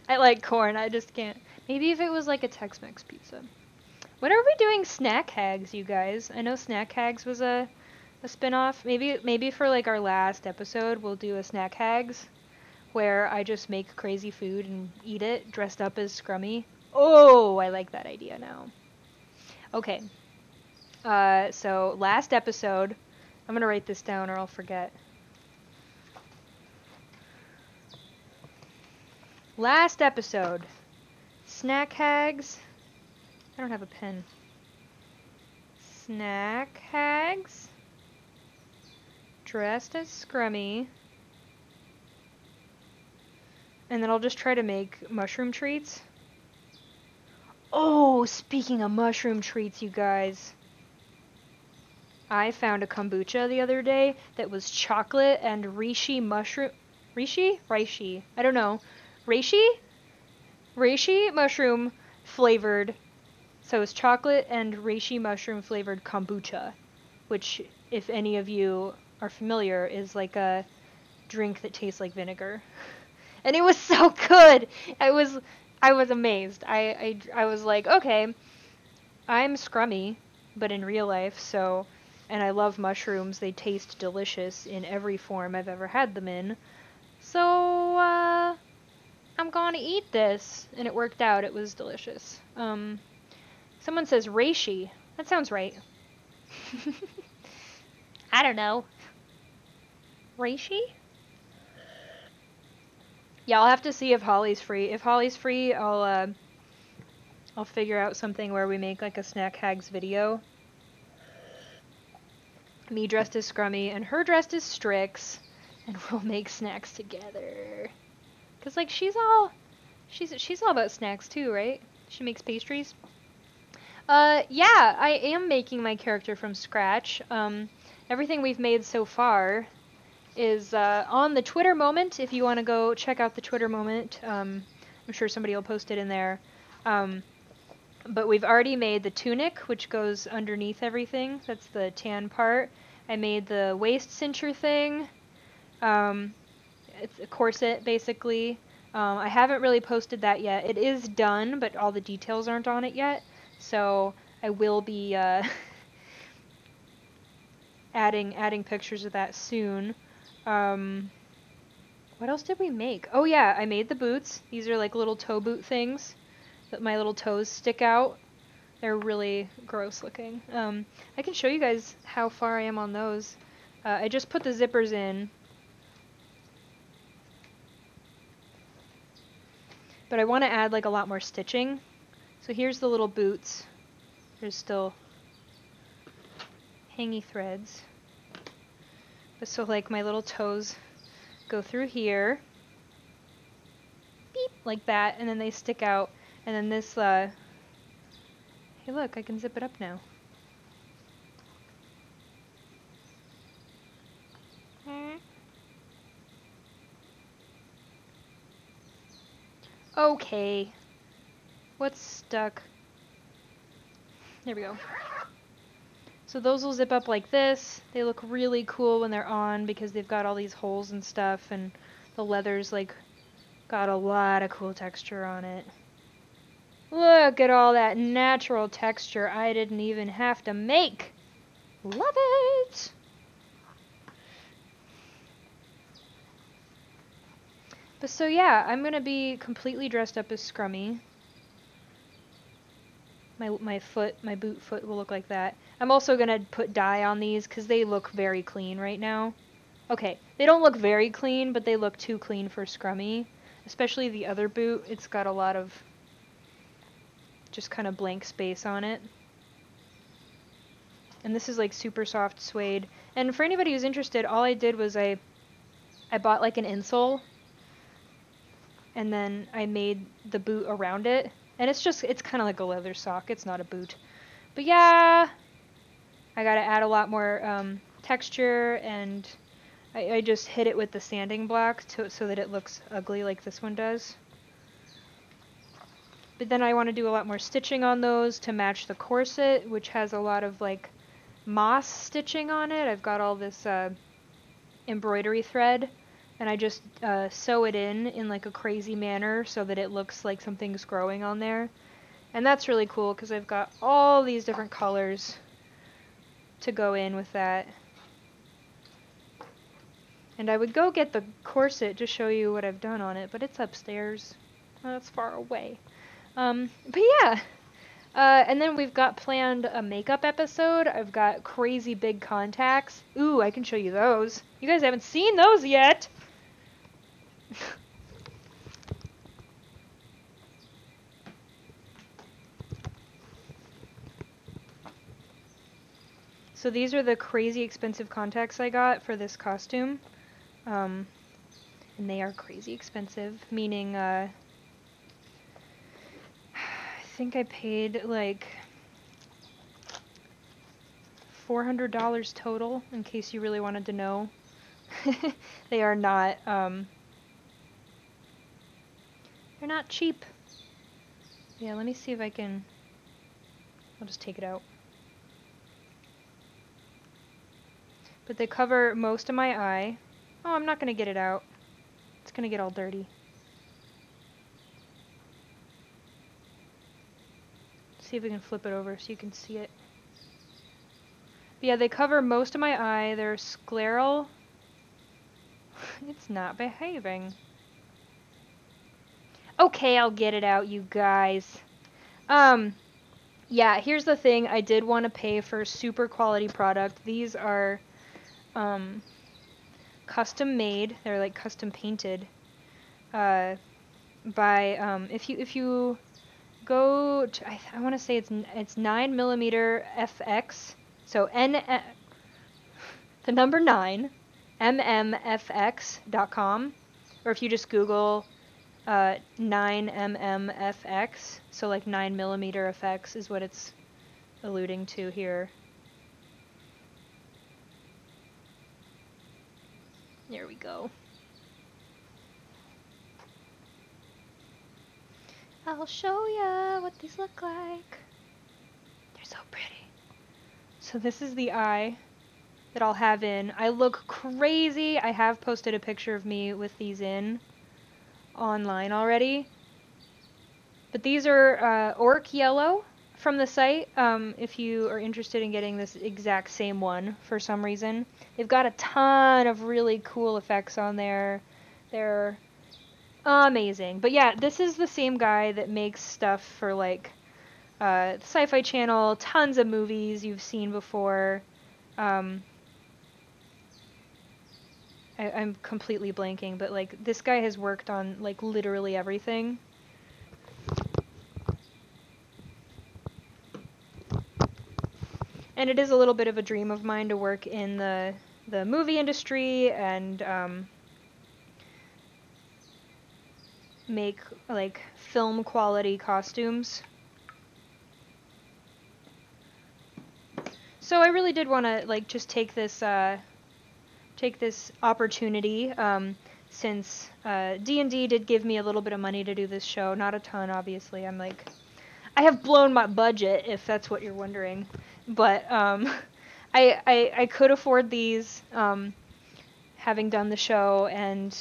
I like corn, I just can't. Maybe if it was like a Tex-Mex pizza. When are we doing Snack Hags, you guys? I know Snack Hags was a spin-off. Maybe for like our last episode we'll do a Snack Hags where I just make crazy food and eat it dressed up as Scrummy. Oh, I like that idea now. Okay. So last episode, I'm gonna write this down or I'll forget. Last episode, Snack Hags. I don't have a pen. Snack Hags, dressed as Scrummy, and then I'll just try to make mushroom treats. Oh, speaking of mushroom treats, you guys, I found a kombucha the other day that was chocolate and reishi mushroom. Reishi? I don't know. Reishi mushroom flavored. So it's chocolate and reishi mushroom flavored kombucha, which, if any of you are familiar, is like a drink that tastes like vinegar. And it was so good. I was amazed. I was like, okay, I'm Scrummy, but in real life, so, and I love mushrooms. They taste delicious in every form I've ever had them in. So, I'm gonna eat this. And it worked out. It was delicious. Someone says reishi. That sounds right. I don't know. Reishi? Yeah, I'll have to see if Holly's free. If Holly's free, I'll figure out something where we make like a Snack Hags video. me dressed as Scrummy, and her dressed as Strix, and we'll make snacks together. Cause like she's all about snacks too, right? She makes pastries. Yeah, I am making my character from scratch. Everything we've made so far is on the Twitter moment. If you want to go check out the Twitter moment, I'm sure somebody will post it in there. But we've already made the tunic, which goes underneath everything. That's the tan part. I made the waist cincher thing. It's a corset, basically. I haven't really posted that yet. It is done, but all the details aren't on it yet. So I will be adding pictures of that soon. What else did we make? Oh yeah, I made the boots. These are like little toe boot things that my little toes stick out. They're really gross looking. I can show you guys how far I am on those. I just put the zippers in. But I want to add like a lot more stitching. So here's the little boots. There's still hangy threads. But so like my little toes go through here. Beep, like that, and then they stick out. And then this, hey look, I can zip it up now. Okay. What's stuck? There we go. So those will zip up like this. They look really cool when they're on because they've got all these holes and stuff, and the leather's like got a lot of cool texture on it. Look at all that natural texture I didn't even have to make. Love it! But so yeah, I'm gonna be completely dressed up as Scrummy. My boot foot will look like that. I'm also gonna put dye on these because they look very clean right now. Okay, they don't look very clean, but they look too clean for Scrummy. Especially the other boot, it's got a lot of just kind of blank space on it. And this is like super soft suede. And for anybody who's interested, all I did was I bought like an insole, and then I made the boot around it. And it's kind of like a leather sock. It's not a boot. But yeah, I gotta add a lot more texture, and I just hit it with the sanding block so that it looks ugly like this one does. But then I want to do a lot more stitching on those to match the corset, which has a lot of like moss stitching on it. I've got all this embroidery thread, and I just sew it in like a crazy manner so that it looks like something's growing on there. And that's really cool because I've got all these different colors to go in with that. And I would go get the corset to show you what I've done on it, but it's upstairs. That's far away. But yeah. And then we've got planned a makeup episode. I've got crazy big contacts. Ooh, I can show you those. You guys haven't seen those yet. So these are the crazy expensive contacts I got for this costume. And they are crazy expensive, meaning, I think I paid like $400 total, in case you really wanted to know. They are not, they're not cheap. Yeah, let me see if I can, I'll just take it out. But they cover most of my eye. Oh, I'm not gonna get it out. It's gonna get all dirty. See if we can flip it over so you can see it. But yeah, they cover most of my eye. They're scleral. It's not behaving. Okay, I'll get it out, you guys. Yeah, here's the thing. I did want to pay for super quality product. These are custom made. They're like custom painted by if you go to, I want to say it's 9mm FX. So the number 9, mmfx.com, or if you just Google 9mmfx, so like 9mm effects is what it's alluding to here. There we go. I'll show ya what these look like. They're so pretty. So this is the eye that I'll have in. I look crazy. I have posted a picture of me with these in online already. But these are Orc Yellow from the site, if you are interested in getting this exact same one for some reason. They've got a ton of really cool effects on there. They're amazing. But yeah, this is the same guy that makes stuff for like the Sci-Fi Channel, tons of movies you've seen before. I'm completely blanking, but like this guy has worked on like literally everything. And it is a little bit of a dream of mine to work in the movie industry and make like film quality costumes. So I really did want to like just take this opportunity, since D&D did give me a little bit of money to do this show, not a ton obviously. I have blown my budget, if that's what you're wondering, but I could afford these, having done the show, and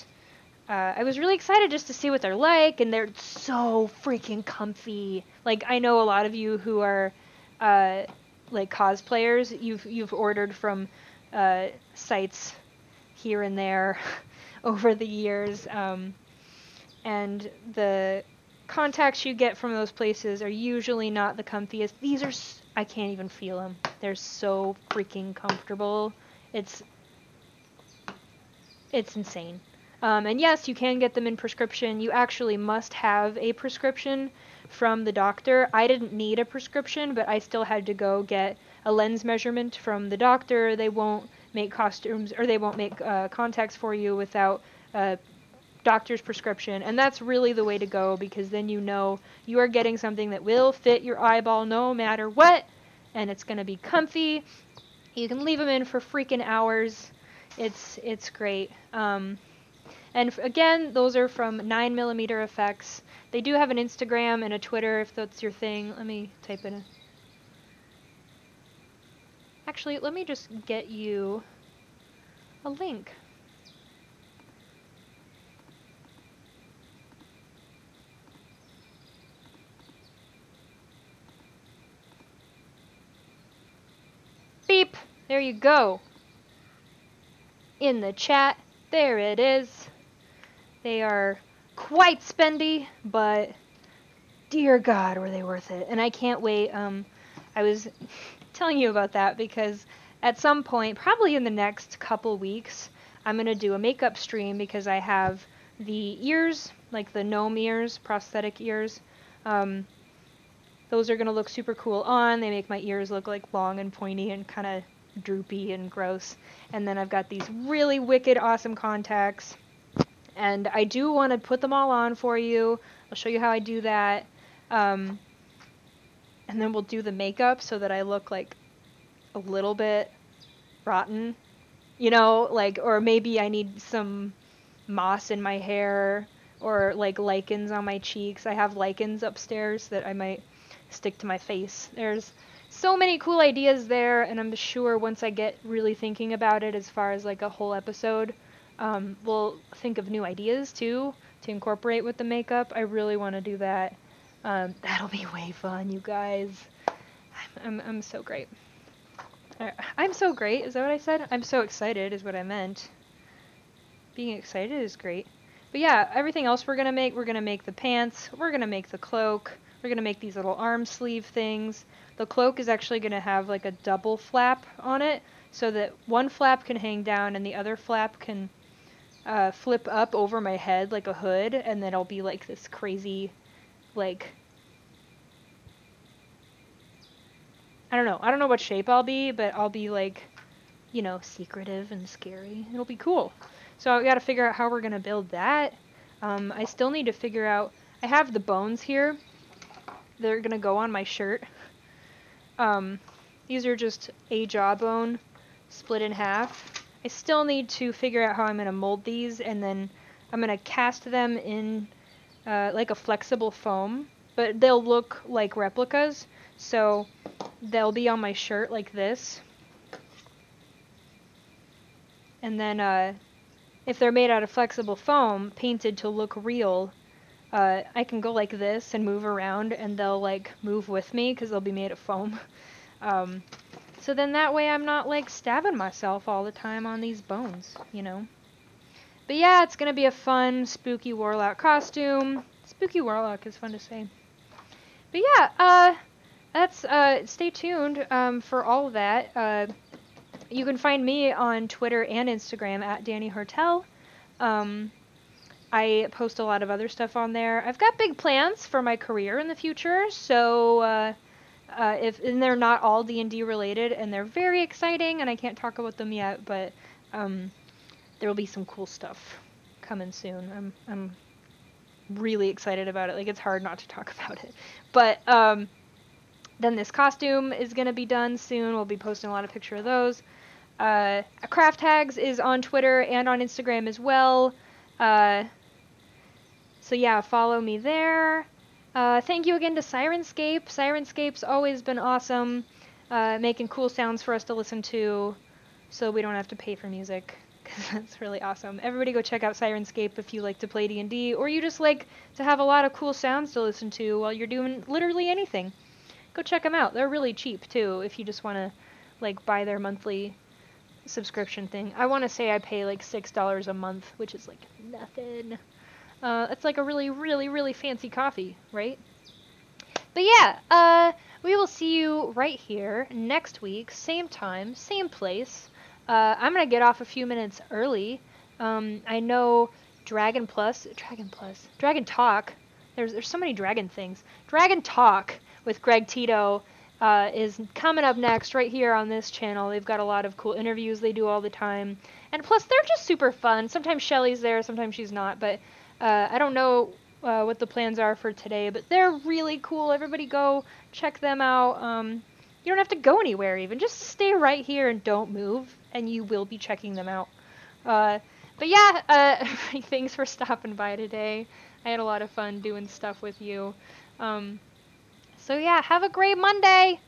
I was really excited just to see what they're like, and they're so freaking comfy. Like, I know a lot of you who are like cosplayers, you've ordered from sites here and there over the years, and the contacts you get from those places are usually not the comfiest. These are, I can't even feel them. They're so freaking comfortable. It's insane. And yes, you can get them in prescription. You actually must have a prescription from the doctor. I didn't need a prescription, but I still had to go get a lens measurement from the doctor. They won't make costumes, or they won't make contacts for you without doctor's prescription, and that's really the way to go, because then you know you are getting something that will fit your eyeball no matter what, and it's going to be comfy. You can leave them in for freaking hours. It's great. And again, those are from 9mm Effects. They do have an Instagram and a Twitter if that's your thing. Let me type in Actually, let me just get you a link. Beep! There you go. In the chat. There it is. They are quite spendy, but dear God, were they worth it. And I can't wait. I was telling you about that because at some point, probably in the next couple weeks, I'm going to do a makeup stream because I have the ears, like the gnome ears, prosthetic ears. Those are going to look super cool on. They make my ears look like long and pointy and kind of droopy and gross. And then I've got these really wicked awesome contacts. And I do want to put them all on for you. I'll show you how I do that. And then we'll do the makeup so that I look like a little bit rotten. You know, like, or maybe I need some moss in my hair or like lichens on my cheeks. I have lichens upstairs that I might stick to my face. There's so many cool ideas there, and I'm sure once I get really thinking about it as far as like a whole episode, we'll think of new ideas too to incorporate with the makeup. I really want to do that. That'll be way fun, you guys. I'm so great. I'm so great, is that what I said? I'm so excited is what I meant. Being excited is great. But yeah, everything else we're going to make the pants, we're going to make the cloak, we're going to make these little arm sleeve things. The cloak is actually going to have like a double flap on it, so that one flap can hang down and the other flap can flip up over my head like a hood, and then I'll be like this crazy, like, I don't know what shape I'll be, but I'll be like you know, secretive and scary. It'll be cool. So I gotta figure out how we're gonna build that. I still need to figure out, I have the bones here. They're gonna go on my shirt. These are just a jawbone split in half. I still need to figure out how I'm gonna mold these, and then I'm gonna cast them in like a flexible foam, but they'll look like replicas, so they'll be on my shirt like this. And then if they're made out of flexible foam, painted to look real, I can go like this and move around, and they'll like move with me because they'll be made of foam. So then that way I'm not like stabbing myself all the time on these bones, you know. But yeah, it's gonna be a fun, spooky warlock costume. Spooky warlock is fun to say. But yeah, that's stay tuned for all of that. You can find me on Twitter and Instagram at Danny Hertel. I post a lot of other stuff on there. I've got big plans for my career in the future, so and they're not all D&D related, and they're very exciting, and I can't talk about them yet, but there will be some cool stuff coming soon. I'm really excited about it. Like, it's hard not to talk about it. But then this costume is going to be done soon. We'll be posting a lot of pictures of those. Craft Hags is on Twitter and on Instagram as well. So yeah, follow me there. Thank you again to Sirenscape. Sirenscape's always been awesome, making cool sounds for us to listen to, so we don't have to pay for music, because that's really awesome. Everybody go check out Sirenscape if you like to play D&D, or you just like to have a lot of cool sounds to listen to while you're doing literally anything. Go check them out. They're really cheap, too, if you just want to, like, buy their monthly subscription thing. I want to say I pay, like, $6 a month, which is, like, nothing. It's like a really, really, really fancy coffee, right? But yeah, we will see you right here next week, same time, same place. I'm gonna get off a few minutes early. I know Dragon Talk. There's so many dragon things. Dragon Talk with Greg Tito is coming up next right here on this channel. They've got a lot of cool interviews they do all the time, and plus they're just super fun. Sometimes Shelly's there, sometimes she's not, but I don't know what the plans are for today, but they're really cool. Everybody go check them out. You don't have to go anywhere even. Just stay right here and don't move, and you will be checking them out. But yeah, thanks for stopping by today. I had a lot of fun doing stuff with you. So yeah, have a great Monday!